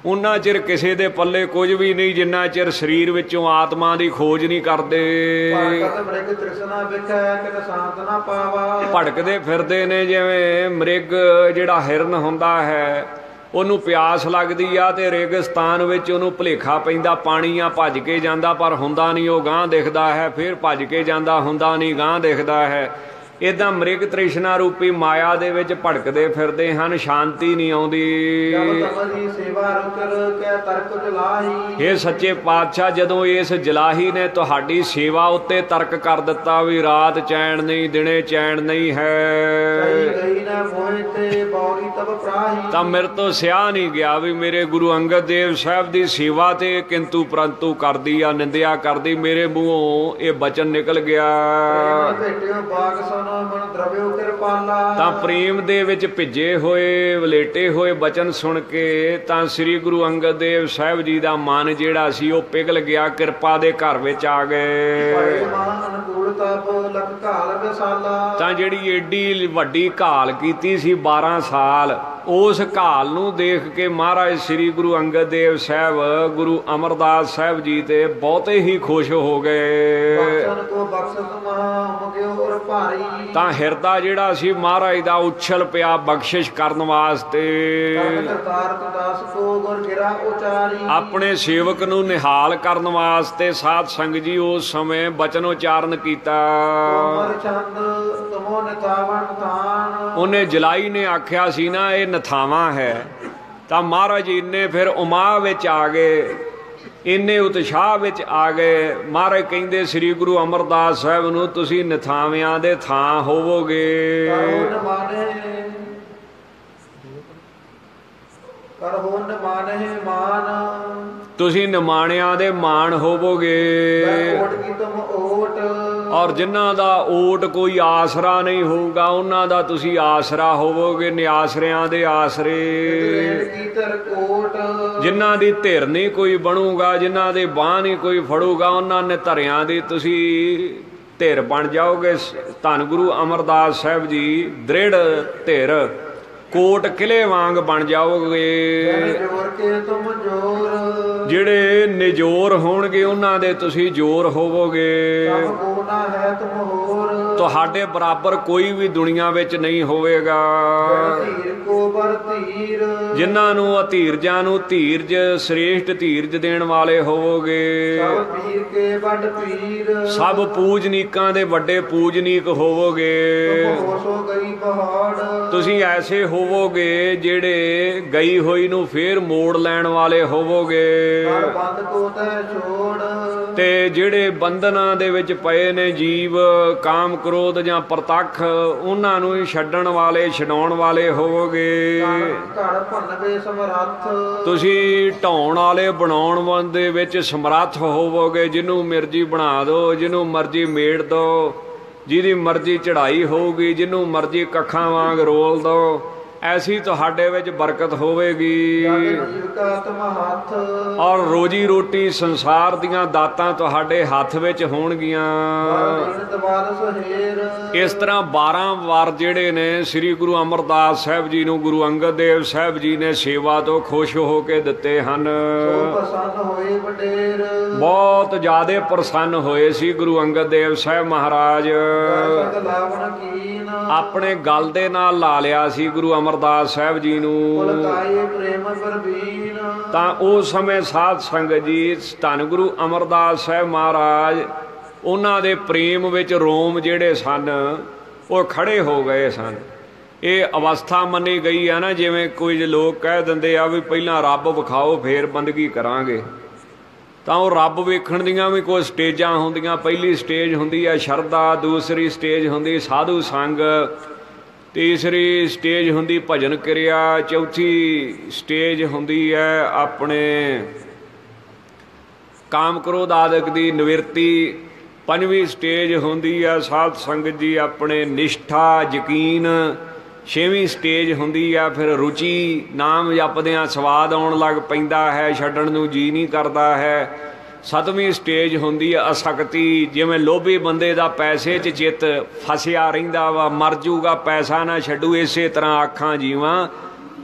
ਉਹਨਾਂ ਚਿਰ ਕਿਸੇ ਦੇ ਪੱਲੇ ਕੁਝ ਵੀ ਨਹੀਂ ਜਿੰਨਾ ਚਿਰ ਸਰੀਰ ਵਿੱਚੋਂ ਆਤਮਾ ਦੀ ਖੋਜ ਨਹੀਂ ਕਰਦੇ। ਭਟਕਦੇ ਫਿਰਦੇ ਨੇ ਜਿਵੇਂ ਮ੍ਰਿਗ, ਜਿਹੜਾ ਹਿਰਨ ਹੁੰਦਾ ਹੈ ਉਹਨੂੰ ਪਿਆਸ ਲੱਗਦੀ ਆ ਤੇ ਰੇਗਿਸਤਾਨ ਵਿੱਚ ਉਹਨੂੰ ਭੁਲੇਖਾ ਪੈਂਦਾ ਪਾਣੀ ਆ, ਭੱਜ ਕੇ ਜਾਂਦਾ ਪਰ ਹੁੰਦਾ ਨਹੀਂ, ਉਹ ਗਾਂਹ ਦਿਖਦਾ ਹੈ, ਫਿਰ ਭੱਜ ਕੇ ਜਾਂਦਾ ਹੁੰਦਾ ਨਹੀਂ, ਗਾਂਹ ਦਿਖਦਾ ਹੈ। ਇੱਦਾਂ ਮ੍ਰਿਗ ਤ੍ਰਿਸ਼ਨਾ ਰੂਪੀ ਮਾਇਆ ਦੇ ਵਿੱਚ ਭਟਕਦੇ ਫਿਰਦੇ ਹਨ, ਸ਼ਾਂਤੀ ਨਹੀਂ ਆਉਂਦੀ। ਇਹ ਸੱਚੇ ਪਾਤਸ਼ਾਹ ਜਦੋਂ ਇਸ ਜਲਾਹੀ ਨੇ ਤੁਹਾਡੀ ਸੇਵਾ ਉੱਤੇ ਤਰਕ ਕਰ ਦਿੱਤਾ ਵੀ ਰਾਤ ਚੈਨ ਨਹੀਂ, ਦਿਨੇ ਚੈਨ ਨਹੀਂ ਹੈ, ਤਾਂ ਮੇਰੇ ਤੋਂ ਸਿਆਹ ਨਹੀਂ ਗਿਆ ਵੀ ਮੇਰੇ ਗੁਰੂ ਅੰਗਦ ਦੇਵ ਸਾਹਿਬ ਦੀ ਸੇਵਾ ਤੇ ਕਿੰਤੂ ਪਰੰਤੂ ਕਰਦੀ ਆ, ਨਿੰਦਿਆ ਕਰਦੀ, ਮੇਰੇ ਮੂੰਹੋਂ ਇਹ ਬਚਨ ਨਿਕਲ ਗਿਆ। ਤਾਂ ਪ੍ਰੇਮ ਦੇ ਵਿੱਚ ਭਿੱਜੇ ਹੋਏ ਵਲੇਟੇ ਹੋਏ ਬਚਨ ਸੁਣ ਕੇ ਤਾਂ ਸ੍ਰੀ ਗੁਰੂ ਅੰਗਦ ਦੇਵ ਸਾਹਿਬ ਜੀ ਦਾ ਮਨ ਜਿਹੜਾ ਸੀ ਉਹ ਪਿਘਲ ਗਿਆ, ਕਿਰਪਾ ਦੇ ਘਰ ਵਿੱਚ ਆ ਗਏ। ਤਾਂ ਜਿਹੜੀ ਏਡੀ ਵੱਡੀ ਘਾਲ ਕੀਤੀ ਸੀ 12 ਸਾਲ, ਉਸ ਘਾਲ ਨੂੰ ਦੇਖ ਕੇ ਮਹਾਰਾਜ ਸ੍ਰੀ ਗੁਰੂ ਅੰਗਦ ਦੇਵ ਸਾਹਿਬ ਗੁਰੂ ਅਮਰਦਾਸ ਸਾਹਿਬ ਜੀ ਤੇ ਬਹੁਤੇ ਹੀ ਖੁਸ਼ ਹੋ ਗਏ। ਤਾਂ ਹਿਰਦਾ ਜਿਹੜਾ ਸੀ ਮਹਾਰਾਜ ਦਾ ਉਛਲ ਪਿਆ ਬਖਸ਼ਿਸ਼ ਕਰਨ ਵਾਸਤੇ। ਆਪਣੇ ਸੇਵਕ ਨੂੰ ਨਿਹਾਲ ਕਰਨ ਵਾਸਤੇ ਸਾਧ ਸੰਗਤ ਜੀ ਉਸ ਸਮੇਂ ਬਚਨ ਉਚਾਰਨ ਕੀਤਾ। ਉਹਨੇ ਜਲਾਈ ਨੇ ਆਖਿਆ ਸੀ ਨਾ ਇਹ ਨਥਾਵਾਂ ਹੈ, ਤਾਂ ਮਹਾਰਾਜ ਜੀ ਨੇ ਫਿਰ ਉਮਾ ਵਿੱਚ ਆ ਗਏ, ਇੰਨੇ ਉਤਸ਼ਾਹ ਵਿੱਚ ਆ ਗਏ। ਮਹਾਰਾਜ ਕਹਿੰਦੇ ਸ੍ਰੀ ਗੁਰੂ ਅਮਰਦਾਸ ਸਾਹਿਬ ਨੂੰ ਤੁਸੀਂ ਨਥਾਵਿਆਂ ਦੇ ਥਾਂ ਹੋਵੋਗੇ। ਤੁਸੀਂ ਨਿਮਾਣਿਆਂ ਦੇ ਮਾਣ ਹੋਵੋਗੇ। ਔਰ ਜਿਨ੍ਹਾਂ ਦਾ ਓਟ ਕੋਈ ਆਸਰਾ ਨਹੀਂ ਹੋਊਗਾ ਉਹਨਾਂ ਦਾ ਤੁਸੀਂ ਆਸਰਾ ਹੋਵੋਗੇ, ਨਿਆਸਰਿਆਂ ਦੇ ਆਸਰੇ। ਜਿਨ੍ਹਾਂ ਦੀ ਧਿਰ ਨਹੀਂ ਕੋਈ ਬਣੂਗਾ, ਜਿਨ੍ਹਾਂ ਦੇ ਬਾਂਹ ਨਹੀਂ ਕੋਈ ਫੜੂਗਾ, ਉਹਨਾਂ ਨੇ ਧਰਿਆਂ ਦੀ ਤੁਸੀਂ ਧਿਰ ਬਣ ਜਾਓਗੇ। ਧੰਨ ਗੁਰੂ ਅਮਰਦਾਸ ਸਾਹਿਬ ਜੀ ਦ੍ਰਿੜ ਧਿਰ ਕੋਟ ਕਿਲੇ ਵਾਂਗ ਬਣ ਜਾਓਗੇ। ਜਿਹੜੇ ਨਿਜੋਰ ਹੋਣਗੇ ਉਹਨਾਂ ਦੇ ਤੁਸੀਂ ਜੋਰ ਹੋਵੋਗੇ। ਤੁਹਾਡੇ ਬਰਾਬਰ ਕੋਈ ਵੀ ਦੁਨੀਆ ਵਿੱਚ ਨਹੀਂ ਹੋਵੇਗਾ। ਜਿਨ੍ਹਾਂ ਨੂੰ ਅਧੀਰਜਾਂ ਨੂੰ ਧੀਰਜ ਸ੍ਰੇਸ਼ਟ ਧੀਰਜ ਦੇਣ ਵਾਲੇ ਹੋਵੋਗੇ। ਸਭ ਪੂਜਨੀਕਾਂ ਦੇ ਵੱਡੇ ਪੂਜਨੀਕ ਹੋਵੋਗੇ। ਤੁਸੀਂ ਐਸੇ ਹੋਵੋਗੇ ਜਿਹੜੇ ਗਈ ਹੋਈ ਨੂੰ ਫੇਰ ਮੋੜ ਲੈਣ ਵਾਲੇ ਹੋਵੋਗੇ। ਤੇ ਜਿਹੜੇ ਬੰਧਨਾਂ ਦੇ ਵਿੱਚ ਪਏ ਨੇ ਜੀਵ, ਕਾਮ ਕ੍ਰੋਧ ਜਾਂ ਪ੍ਰਤੱਖ, ਉਹਨਾਂ ਨੂੰ ਛੱਡਣ ਵਾਲੇ, ਛਡਾਉਣ ਵਾਲੇ ਹੋਵੋਗੇ। ਤੁਸੀਂ ਢਾਉਣ ਵਾਲੇ ਬਣਾਉਣ ਦੇ ਵਿੱਚ ਸਮਰੱਥ ਹੋਵੋਗੇ। ਜਿਹਨੂੰ ਮਰਜ਼ੀ ਬਣਾ ਦਿਓ, ਜਿਹਨੂੰ ਮਰਜ਼ੀ ਮੇੜ ਦਿਓ, ਜਿਹਦੀ ਮਰਜ਼ੀ ਚੜ੍ਹਾਈ ਹੋਊਗੀ, ਜਿਹਨੂੰ ਮਰਜ਼ੀ ਕੱਖਾਂ ਵਾਂਗ ਰੋਲ ਦਿਓ। ਐਸੀ ਤੁਹਾਡੇ ਵਿੱਚ ਬਰਕਤ ਹੋਵੇਗੀ ਜੀਵਕਾ ਤੁਮ ਹੱਥ ਔਰ ਰੋਜੀ ਰੋਟੀ ਸੰਸਾਰ ਦੀਆਂ ਦਾਤਾਂ ਤੁਹਾਡੇ ਹੱਥ ਵਿੱਚ ਹੋਣਗੀਆਂ। ਇਸ ਤਰ੍ਹਾਂ 12 ਵਾਰ ਜਿਹੜੇ ਨੇ ਸ੍ਰੀ ਗੁਰੂ ਅਮਰਦਾਸ ਸਾਹਿਬ ਜੀ ਨੂੰ ਗੁਰੂ ਅੰਗਦ ਦੇਵ ਸਾਹਿਬ ਜੀ ਨੇ ਸੇਵਾ ਤੋਂ ਖੁਸ਼ ਹੋ ਕੇ ਦਿੱਤੇ ਹਨ। ਬਹੁਤ ਜ਼ਿਆਦਾ ਪ੍ਰਸੰਨ ਹੋਏ ਸੀ ਗੁਰੂ ਅੰਗਦ ਦੇਵ ਸਾਹਿਬ ਮਹਾਰਾਜ। ਆਪਣੇ ਗਲ ਦੇ ਨਾਲ ਲਾ ਲਿਆ ਸੀ ਗੁਰੂ ਅਮਰਦਾਸ ਸਾਹਿਬ ਜੀ ਨੂੰ। ਤਾਂ ਉਸ ਸਮੇਂ ਸਾਧ ਸੰਗਤ ਜੀ ਧੰਨ ਗੁਰੂ ਅਮਰਦਾਸ ਸਾਹਿਬ ਮਹਾਰਾਜ ਉਹਨਾਂ ਦੇ ਪ੍ਰੇਮ ਵਿੱਚ ਰੋਮ ਜਿਹੜੇ ਸਨ ਉਹ ਖੜੇ ਹੋ ਗਏ ਸਨ। ਇਹ ਅਵਸਥਾ ਮੰਨੀ ਗਈ ਹੈ ਨਾ, ਜਿਵੇਂ ਕੁਝ ਲੋਕ ਕਹਿ ਦਿੰਦੇ ਆ ਵੀ ਪਹਿਲਾਂ ਰੱਬ ਵਿਖਾਓ ਫੇਰ ਬੰਦਗੀ ਕਰਾਂਗੇ। ਤਾਂ ਉਹ ਰੱਬ ਵੇਖਣ ਦੀਆਂ ਵੀ ਕੋਈ ਸਟੇਜਾਂ ਹੁੰਦੀਆਂ। ਪਹਿਲੀ ਸਟੇਜ ਹੁੰਦੀ ਹੈ ਸ਼ਰਧਾ, ਦੂਸਰੀ ਸਟੇਜ ਹੁੰਦੀ ਸਾਧੂ ਸੰਗ, ਤੀਸਰੀ ਸਟੇਜ ਹੁੰਦੀ ਭਜਨ ਕਿਰਿਆ, ਚੌਥੀ ਸਟੇਜ ਹੁੰਦੀ ਹੈ ਆਪਣੇ ਕਾਮ ਕ੍ਰੋਧ ਆਦਿਕ ਦੀ ਨਿਵਰਤੀ, ਪੰਜਵੀਂ ਸਟੇਜ ਹੁੰਦੀ ਹੈ ਸਾਧ ਸੰਗਤ ਜੀ ਆਪਣੇ ਨਿਸ਼ਠਾ ਯਕੀਨ, ਛੇਵੀਂ ਸਟੇਜ ਹੁੰਦੀ ਆ ਫਿਰ ਰੁਚੀ, ਨਾਮ ਜਪਦਿਆਂ ਸਵਾਦ ਆਉਣ ਲੱਗ ਪੈਂਦਾ ਹੈ, ਛੱਡਣ ਨੂੰ ਜੀ ਨਹੀਂ ਕਰਦਾ ਹੈ। ਸੱਤਵੀਂ ਸਟੇਜ ਹੁੰਦੀ ਆ ਅਸਕਤੀ, ਜਿਵੇਂ ਲੋਭੀ ਬੰਦੇ ਦਾ ਪੈਸੇ 'ਚ ਚਿੱਤ ਫਸਿਆ ਰਹਿੰਦਾ ਵਾ, ਮਰ ਜੂਗਾ ਪੈਸਾ ਨਾ ਛੱਡੂ, ਇਸੇ ਤਰ੍ਹਾਂ ਆਖਾਂ ਜੀਵਾਂ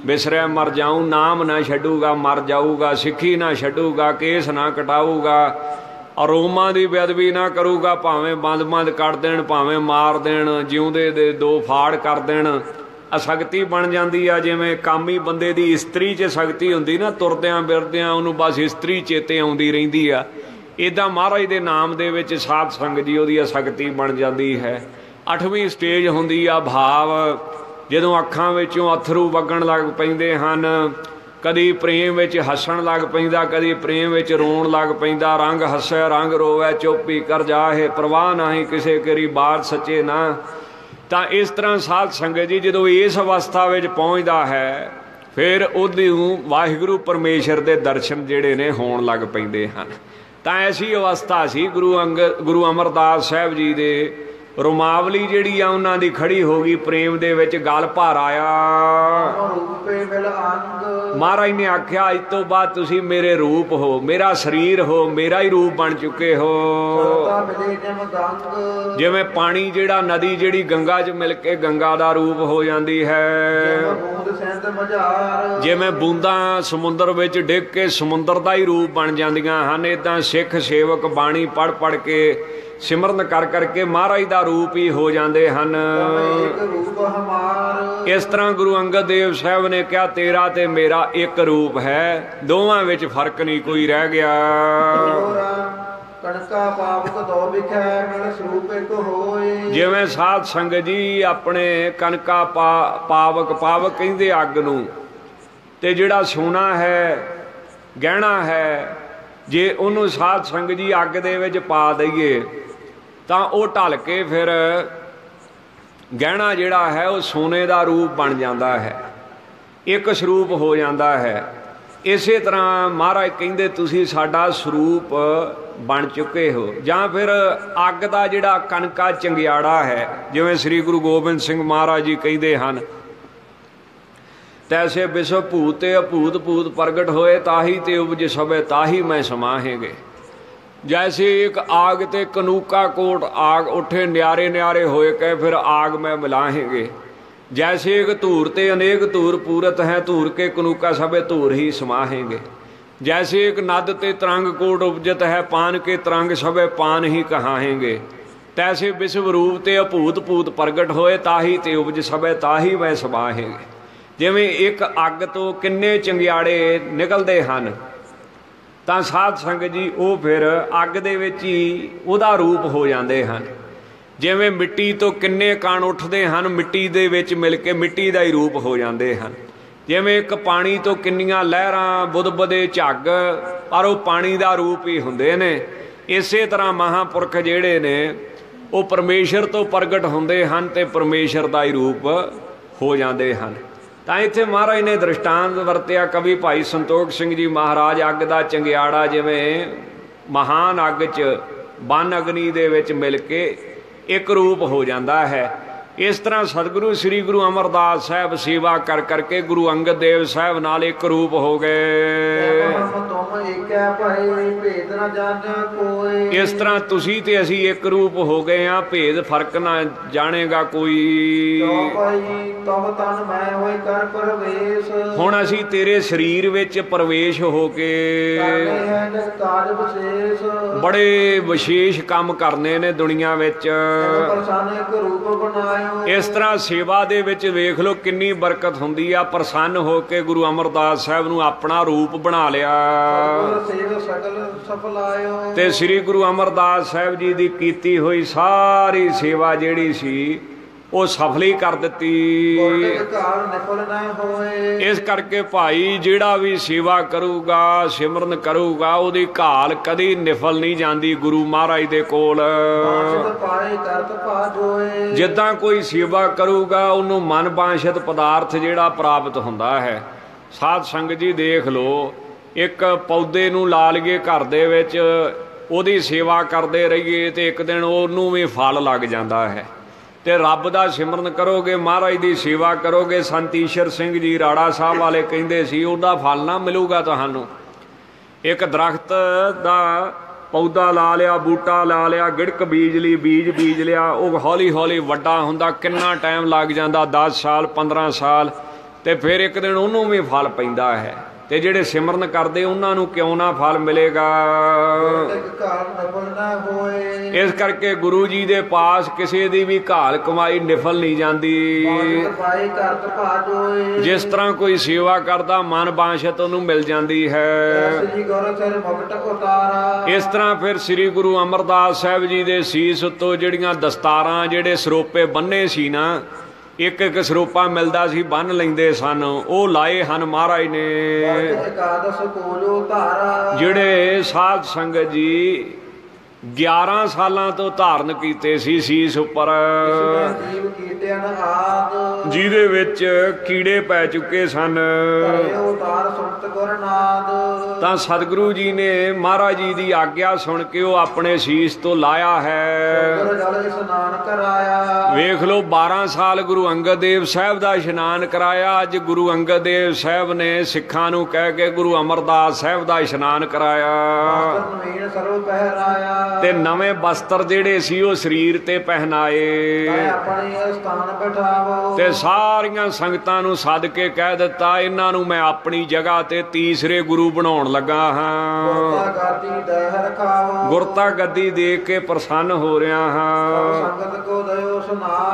ਬਿਸਰਿਆ ਮਰ ਜਾਊ, ਨਾਮ ਨਾ ਛੱਡੂਗਾ ਮਰ ਜਾਊਗਾ, ਸਿੱਖੀ ਨਾ ਛੱਡੂਗਾ ਕੇਸ ਨਾ ਕਟਾਊਗਾ, ਅਰੋਮਾਂ ਦੀ ਬੇਅਦਬੀ ਨਾ ਕਰੂਗਾ, ਭਾਵੇਂ ਬੰਦ ਕੱਢ ਦੇਣ ਭਾਵੇਂ ਮਾਰ ਦੇਣ, ਜਿਉਂਦੇ ਦੇ ਦੋ ਫਾੜ ਕਰ ਦੇਣ। ਅਸਕਤੀ ਬਣ ਜਾਂਦੀ ਆ, ਜਿਵੇਂ ਕਾਮੀ ਬੰਦੇ ਦੀ ਇਸਤਰੀ 'ਚ ਸ਼ਕਤੀ ਹੁੰਦੀ ਨਾ, ਤੁਰਦਿਆਂ ਬਿਰਦਿਆਂ ਉਹਨੂੰ ਬਸ ਇਸਤਰੀ ਚੇਤੇ ਆਉਂਦੀ ਰਹਿੰਦੀ ਆ। ਇੱਦਾਂ ਮਹਾਰਾਜ ਦੇ ਨਾਮ ਦੇ ਵਿੱਚ ਸਾਧ ਸੰਗਤ ਜੀ ਉਹਦੀ ਅਸਕਤੀ ਬਣ ਜਾਂਦੀ ਹੈ। 8ਵੀਂ ਸਟੇਜ ਹੁੰਦੀ ਆ ਭਾਵ, ਜਦੋਂ ਅੱਖਾਂ ਵਿੱਚੋਂ ਅਥਰੂ ਵਗਣ ਲੱਗ ਪੈਂਦੇ ਹਨ, ਕਦੀ ਪ੍ਰੇਮ ਵਿੱਚ ਹੱਸਣ ਲੱਗ ਪੈਂਦਾ, ਕਦੀ ਪ੍ਰੇਮ ਵਿੱਚ ਰੋਣ ਲੱਗ ਪੈਂਦਾ। ਰੰਗ ਹੱਸੈ ਰੰਗ ਰੋਵੈ ਚੁੱਪੀ ਕਰ ਜਾਹੇ, ਪ੍ਰਵਾਹ ਨਹੀਂ ਕਿਸੇ ਕਰੀ ਬਾਤ ਸੱਚੇ ਨਾ। ਤਾਂ ਇਸ ਤਰ੍ਹਾਂ ਸਾਧ ਸੰਗਤ ਜੀ ਜਦੋਂ ਇਸ ਅਵਸਥਾ ਵਿੱਚ ਪਹੁੰਚਦਾ ਹੈ ਫਿਰ ਉਹਨੂੰ ਵਾਹਿਗੁਰੂ ਪਰਮੇਸ਼ਰ ਦੇ ਦਰਸ਼ਨ ਜਿਹੜੇ ਨੇ ਹੋਣ ਲੱਗ ਪੈਂਦੇ ਹਨ। ਤਾਂ ਐਸੀ ਅਵਸਥਾ ਸੀ ਗੁਰੂ ਅਮਰਦਾਸ ਸਾਹਿਬ ਜੀ ਦੇ। ਰੁਮਾਵਲੀ ਜਿਹੜੀ ਆ ਉਹਨਾਂ ਦੀ ਖੜੀ ਹੋ ਗਈ ਪ੍ਰੇਮ ਦੇ ਵਿੱਚ, ਗਲ ਭਰ ਆਇਆ। ਮਹਾਰਾਜ ਨੇ ਆਖਿਆ ਅੱਜ ਤੋਂ ਬਾਅਦ ਤੁਸੀਂ ਮੇਰੇ ਰੂਪ ਹੋ, ਮੇਰਾ ਸਰੀਰ ਹੋ, ਮੇਰਾ ਹੀ ਰੂਪ ਬਣ ਚੁੱਕੇ ਹੋ। ਜਿਵੇਂ ਪਾਣੀ ਜਿਹੜਾ ਨਦੀ ਜਿਹੜੀ ਗੰਗਾ 'ਚ ਮਿਲ ਕੇ ਗੰਗਾ ਦਾ ਰੂਪ ਹੋ ਜਾਂਦੀ ਹੈ, ਜਿਵੇਂ ਬੂੰਦਾਂ ਸਮੁੰਦਰ ਵਿੱਚ ਡਿੱਗ ਕੇ ਸਮੁੰਦਰ ਦਾ ਹੀ ਰੂਪ ਬਣ ਜਾਂਦੀਆਂ ਹਨ, ਇੱਦਾਂ ਸਿੱਖ ਸੇਵਕ ਬਾਣੀ ਪੜ੍ਹ ਪੜ੍ਹ ਕੇ ਸਿਮਰਨ ਕਰ ਕਰਕੇ ਮਹਾਰਾਜ ਦਾ ਰੂਪ ਹੀ ਹੋ ਜਾਂਦੇ ਹਨ। ਇਸ ਤਰ੍ਹਾਂ ਗੁਰੂ ਅੰਗਦ ਦੇਵ ਸਾਹਿਬ ਨੇ ਕਿਹਾ ਤੇਰਾ ਤੇ ਮੇਰਾ ਇੱਕ ਰੂਪ ਹੈ, ਦੋਵਾਂ ਵਿੱਚ ਫਰਕ ਨਹੀਂ ਕੋਈ ਰਹਿ ਗਿਆ। ਜਿਵੇਂ ਸਾਧ ਸੰਗਤ ਜੀ ਆਪਣੇ ਕਣਕਾ ਪਾਵਕ ਕਹਿੰਦੇ ਅੱਗ ਨੂੰ, ਤੇ ਜਿਹੜਾ ਸੋਨਾ ਹੈ ਗਹਿਣਾ ਹੈ, ਜੇ ਉਹਨੂੰ ਸਾਧ ਸੰਗਤ ਜੀ ਅੱਗ ਦੇ ਵਿੱਚ ਪਾ ਦਈਏ ਤਾਂ ਉਹ ਢਲ ਕੇ ਫਿਰ ਗਹਿਣਾ ਜਿਹੜਾ ਹੈ ਉਹ ਸੋਨੇ ਦਾ ਰੂਪ ਬਣ ਜਾਂਦਾ ਹੈ, ਇੱਕ ਸਰੂਪ ਹੋ ਜਾਂਦਾ ਹੈ। ਇਸੇ ਤਰ੍ਹਾਂ ਮਹਾਰਾਜ ਕਹਿੰਦੇ ਤੁਸੀਂ ਸਾਡਾ ਸਰੂਪ ਬਣ ਚੁੱਕੇ ਹੋ। ਜਾਂ ਫਿਰ ਅੱਗ ਦਾ ਜਿਹੜਾ ਕਣਕਾ ਚੰਗਿਆੜਾ ਹੈ, ਜਿਵੇਂ ਸ੍ਰੀ ਗੁਰੂ ਗੋਬਿੰਦ ਸਿੰਘ ਮਹਾਰਾਜ ਜੀ ਕਹਿੰਦੇ ਹਨ, ਤੈਸੇ ਵਿਸ਼ਵ ਭੂਤ ਤੇ ਅਭੂਤ ਭੂਤ ਪ੍ਰਗਟ ਹੋਏ, ਤਾਹੀ ਤੇ ਉਪਜ ਸਭੇ ਤਾਹੀ मैं समाहेंगे। जैसे एक आग ते कनूका कोट आग उठे न्यारे न्यारे होए कह फिर आग में मिलाहेंगे। जैसे एक धूर ते अनेक धूर पूरत हैं, धूर के कनूका सभे धूर ही समाहेंगे। जैसे एक नद ते तरंग कोट उपजत है, पान के तरंग सभे पान ही कहाहेंगे। तैसे विश्व रूप ते अभूत भूत प्रगट होए, ताही ते उपज सभे ताही मैं समाहेंगे। ਜਿਵੇਂ ਇੱਕ ਅੱਗ ਤੋਂ ਕਿੰਨੇ ਚੰਗਿਆੜੇ ਨਿਕਲਦੇ ਹਨ, ਤਾਂ ਸਾਧ ਸੰਗਤ ਜੀ ਉਹ ਫਿਰ ਅੱਗ ਦੇ ਵਿੱਚ ਹੀ ਉਹਦਾ ਰੂਪ ਹੋ ਜਾਂਦੇ ਹਨ। ਜਿਵੇਂ ਮਿੱਟੀ ਤੋਂ ਕਿੰਨੇ ਕਣ ਉੱਠਦੇ ਹਨ, ਮਿੱਟੀ ਦੇ ਵਿੱਚ ਮਿਲ ਕੇ ਮਿੱਟੀ ਦਾ ਹੀ ਰੂਪ ਹੋ ਜਾਂਦੇ ਹਨ। ਜਿਵੇਂ ਇੱਕ ਪਾਣੀ ਤੋਂ ਕਿੰਨੀਆਂ ਲਹਿਰਾਂ ਬੁੱਧਬਦੇ ਝੱਗ, ਪਰ ਉਹ ਪਾਣੀ ਦਾ ਰੂਪ ਹੀ ਹੁੰਦੇ ਨੇ। ਇਸੇ ਤਰ੍ਹਾਂ ਮਹਾਂਪੁਰਖ ਜਿਹੜੇ ਨੇ ਉਹ ਪਰਮੇਸ਼ਰ ਤੋਂ ਪ੍ਰਗਟ ਹੁੰਦੇ ਹਨ ਤੇ ਪਰਮੇਸ਼ਰ ਦਾ ਹੀ ਰੂਪ ਹੋ ਜਾਂਦੇ ਹਨ। ਤਾਂ ਇੱਥੇ ਮਹਾਰਾਜ ਨੇ ਦ੍ਰਿਸ਼ਟਾਂਤ ਵਰਤਿਆ, ਕਵੀ ਭਾਈ ਸੰਤੋਖ ਸਿੰਘ ਜੀ ਮਹਾਰਾਜ, ਅੱਗ ਦਾ ਚੰਗਿਆੜਾ ਜਿਵੇਂ ਮਹਾਨ ਅੱਗ 'ਚ ਬਨ ਅਗਨੀ ਦੇ ਵਿੱਚ ਮਿਲ ਕੇ ਇੱਕ ਰੂਪ ਹੋ ਜਾਂਦਾ ਹੈ। इस तरह सतगुरु श्री गुरु अमरदास साहब सेवा कर करके गुरु अंगद देव साहब नाल एक रूप हो गए। इस तरह तुसी ते असी एक रूप हो गए हाँ, भेद फर्क ना जानेगा कोई। हुण असी तेरे शरीर विच प्रवेश हो के बड़े विशेष काम करने ने दुनिया विच। इस तरह सेवा दे विच वेख लो किन्नी बरकत हुंदी आ। प्रसन्न हो के गुरु अमरदास साहब नूं अपना रूप बना लिया ते श्री गुरु अमरदास साहब जी दी कीती हुई सारी सेवा जिहड़ी सी ਉਹ ਸਫਲ ਹੀ ਕਰ ਦਿੱਤੀ। ਇਸ ਕਰਕੇ ਭਾਈ ਜਿਹੜਾ ਵੀ ਸੇਵਾ ਕਰੂਗਾ ਸਿਮਰਨ ਕਰੂਗਾ ਉਹਦੀ ਘਾਲ ਕਦੀ ਨਿਫਲ ਨਹੀਂ ਜਾਂਦੀ ਗੁਰੂ ਮਹਾਰਾਜ ਦੇ ਕੋਲ। ਜਿੱਦਾਂ ਕੋਈ ਸੇਵਾ ਕਰੂਗਾ ਉਹਨੂੰ ਮਨ ਬਾਂਛਿਤ ਪਦਾਰਥ ਜਿਹੜਾ ਪ੍ਰਾਪਤ ਹੁੰਦਾ ਹੈ। ਸਾਧ ਸੰਗਤ ਜੀ ਦੇਖ ਲਓ, ਇੱਕ ਪੌਦੇ ਨੂੰ ਲਾ ਲਈਏ ਘਰ ਦੇ ਵਿੱਚ, ਉਹਦੀ ਸੇਵਾ ਕਰਦੇ ਰਹੀਏ ਤੇ ਇੱਕ ਦਿਨ ਉਹਨੂੰ ਵੀ ਫਲ ਲੱਗ ਜਾਂਦਾ ਹੈ। ਤੇ ਰੱਬ ਦਾ ਸਿਮਰਨ ਕਰੋਗੇ, ਮਹਾਰਾਜ ਦੀ ਸੇਵਾ ਕਰੋਗੇ। ਸੰਤ ਈਸ਼ਰ ਸਿੰਘ ਜੀ ਰਾੜਾ ਸਾਹਿਬ ਵਾਲੇ ਕਹਿੰਦੇ ਸੀ ਉਹਦਾ ਫਲ ਨਾ ਮਿਲੂਗਾ ਤੁਹਾਨੂੰ। ਇੱਕ ਦਰਖਤ ਦਾ ਪੌਦਾ ਲਾ ਲਿਆ, ਬੂਟਾ ਲਾ ਲਿਆ, ਗਿੜਕ ਬੀਜ ਲਈ, ਬੀਜ ਬੀਜ ਲਿਆ, ਉਹ ਹੌਲੀ ਹੌਲੀ ਵੱਡਾ ਹੁੰਦਾ, ਕਿੰਨਾ ਟਾਈਮ ਲੱਗ ਜਾਂਦਾ, 10 ਸਾਲ 15 ਸਾਲ, ਤੇ ਫਿਰ ਇੱਕ ਦਿਨ ਉਹਨੂੰ ਵੀ ਫਲ ਪੈਂਦਾ ਹੈ। ਤੇ ਜਿਹੜੇ ਸਿਮਰਨ ਕਰਦੇ ਉਹਨਾਂ ਨੂੰ ਕਿਉਂ ਨਾ ਫਲ ਮਿਲੇਗਾ। ਇਸ ਕਰਕੇ ਗੁਰੂ ਜੀ ਦੇ ਪਾਸ ਕਿਸੇ ਦੀ ਵੀ ਘਾਲ ਕਮਾਈ ਨਿਫਲ ਨਹੀਂ ਜਾਂਦੀ। ਜਿਸ ਤਰ੍ਹਾਂ ਕੋਈ ਸੇਵਾ ਕਰਦਾ ਮਨ ਬਾਂਛਤ ਉਹਨੂੰ ਮਿਲ ਜਾਂਦੀ ਹੈ। ਇਸ ਤਰ੍ਹਾਂ ਫਿਰ ਸ੍ਰੀ ਗੁਰੂ ਅਮਰਦਾਸ ਸਾਹਿਬ ਜੀ ਦੇ ਸੀਸ ਉੱਤੋਂ ਜਿਹੜੀਆਂ ਦਸਤਾਰਾਂ, ਜਿਹੜੇ ਸਰੋਪੇ ਬੰਨੇ ਸੀ ਨਾ, ਇੱਕ ਇੱਕ ਸਰੋਪਾ ਮਿਲਦਾ ਸੀ, ਬੰਨ ਲੈਂਦੇ ਸਨ, ਉਹ ਲਾਏ ਹਨ ਮਹਾਰਾਜ ਨੇ। ਜਿਹੜੇ ਸਾਧ ਸੰਗਤ ਜੀ 11 ਸਾਲਾਂ ਤੋਂ ਧਾਰਨ ਕੀਤੇ ਸੀ ਸੀਸ ਉੱਪਰ, ਜਿਹਦੇ ਵਿੱਚ ਕੀੜੇ ਪੈ ਚੁੱਕੇ ਸਨ, ਤਾਂ ਸਤਿਗੁਰੂ ਜੀ ਨੇ ਮਹਾਰਾਜ ਜੀ ਦੀ ਆਗਿਆ ਸੁਣ ਕੇ ਉਹ ਆਪਣੇ ਸੀਸ ਤੋਂ ਲਾਇਆ ਹੈ। ਵੇਖ ਲਓ 12 ਸਾਲ ਗੁਰੂ ਅੰਗਦ ਦੇਵ ਸਾਹਿਬ ਦਾ ਇਸ਼ਨਾਨ ਕਰਾਇਆ। ਅੱਜ ਗੁਰੂ ਅੰਗਦ ਦੇਵ ਸਾਹਿਬ ਨੇ ਸਿੱਖਾਂ ਨੂੰ ਕਹਿ ਕੇ ਗੁਰੂ ਅਮਰਦਾਸ ਸਾਹਿਬ ਦਾ ਇਸ਼ਨਾਨ ਕਰਾਇਆ ਤੇ ਨਵੇਂ ਬਸਤਰ ਜਿਹੜੇ ਸੀ ਉਹ ਸਰੀਰ ਤੇ ਪਹਿਨਾਏ ਤੇ ਸਾਰੀਆਂ ਸੰਗਤਾਂ ਨੂੰ ਸੱਦ ਕੇ ਕਹਿ ਦਿੱਤਾ ਇਹਨਾਂ ਨੂੰ ਮੈਂ ਆਪਣੀ ਜਗ੍ਹਾ ਤੇ ਤੀਸਰੇ ਗੁਰੂ ਬਣਾਉਣ ਲੱਗਾ ਹਾਂ। ਗੁਰਤਾ ਗੱਦੀ ਦੇਖ ਕੇ ਪ੍ਰਸੰਨ ਹੋ ਰਿਹਾ ਹਾਂ।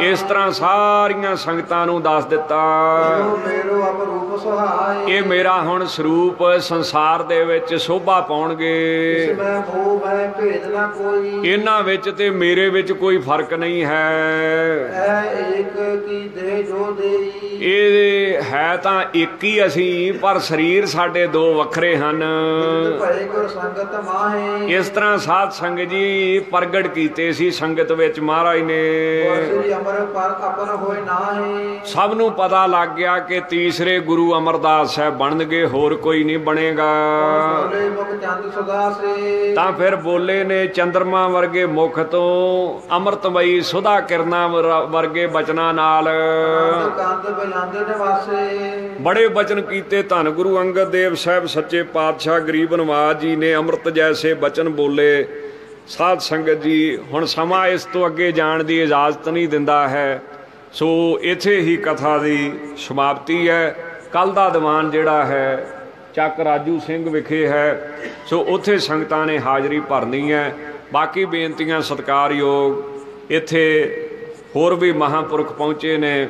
ਇਸ ਤਰ੍ਹਾਂ ਸਾਰੀਆਂ ਸੰਗਤਾਂ ਨੂੰ ਦੱਸ ਦਿੱਤਾ ਇਹ ਮੇਰਾ ਹੁਣ ਸਰੂਪ ਸੰਸਾਰ ਦੇ ਵਿੱਚ ਸ਼ੋਭਾ ਪਾਉਣਗੇ। ਇਹਨਾਂ ਵਿੱਚ ਤੇ ਮੇਰੇ ਵਿੱਚ ਕੋਈ ਫਰਕ ਨਹੀਂ ਹੈ। ਇਹ ਹੈ ਤਾਂ ਇੱਕ ਹੀ ਅਸੀਂ, ਪਰ ਸਰੀਰ ਸਾਡੇ ਦੋ ਵੱਖਰੇ ਹਨ। ਇਸ ਤਰ੍ਹਾਂ ਸਾਧ ਸੰਗਤ ਜੀ ਪ੍ਰਗਟ ਕੀਤੇ ਸੀ ਸੰਗਤ ਵਿੱਚ ਮਹਾਰਾਜ ਨੇ। ਸਭ ਨੂੰ ਪਤਾ ਲੱਗ ਗਿਆ ਕਿ ਤੀਸਰੇ ਗੁਰੂ ਅਮਰਦਾਸ ਸਾਹਿਬ ਬਣਨਗੇ, ਹੋਰ ਕੋਈ ਨਹੀਂ ਬਣੇਗਾ। ਤਾਂ ਫਿਰ ਬੋਲੇ ਨੇ ਚੰਦਰਮਾ ਵਰਗੇ ਮੁਖ ਤੋਂ ਅੰਮ੍ਰਿਤਮਈ ਸੁਧਾ ਕਿਰਨਾਂ ਵਰਗੇ ਬਚਨਾਂ ਨਾਲ। ਬੜੇ ਬਚਨ ਕੀਤੇ ਧੰਨ ਗੁਰੂ ਅੰਗਦ ਦੇਵ ਸਾਹਿਬ ਸੱਚੇ ਪਾਤਸ਼ਾਹ ਗਰੀਬ ਨਵਾਜ਼ ਜੀ ਨੇ ਅੰਮ੍ਰਿਤ ਜੈਸੇ ਬਚਨ ਬੋਲੇ। ਸਾਧ ਸੰਗਤ ਜੀ ਹੁਣ ਸਮਾਂ ਇਸ ਤੋਂ ਅੱਗੇ ਜਾਣ ਦੀ ਇਜਾਜ਼ਤ ਨਹੀਂ ਦਿੰਦਾ ਹੈ, ਸੋ ਇੱਥੇ ਹੀ ਕਥਾ ਦੀ ਸਮਾਪਤੀ ਹੈ। ਕੱਲ੍ਹ ਦਾ ਦੀਵਾਨ ਜਿਹੜਾ ਹੈ ਚੱਕ ਰਾਜੂ ਸਿੰਘ ਵਿਖੇ ਹੈ, ਸੋ ਉੱਥੇ ਸੰਗਤਾਂ ਨੇ ਹਾਜ਼ਰੀ ਭਰਨੀ ਹੈ। ਬਾਕੀ ਬੇਨਤੀਆਂ ਸਤਿਕਾਰਯੋਗ ਇੱਥੇ ਹੋਰ ਵੀ ਮਹਾਂਪੁਰਖ ਪਹੁੰਚੇ ਨੇ।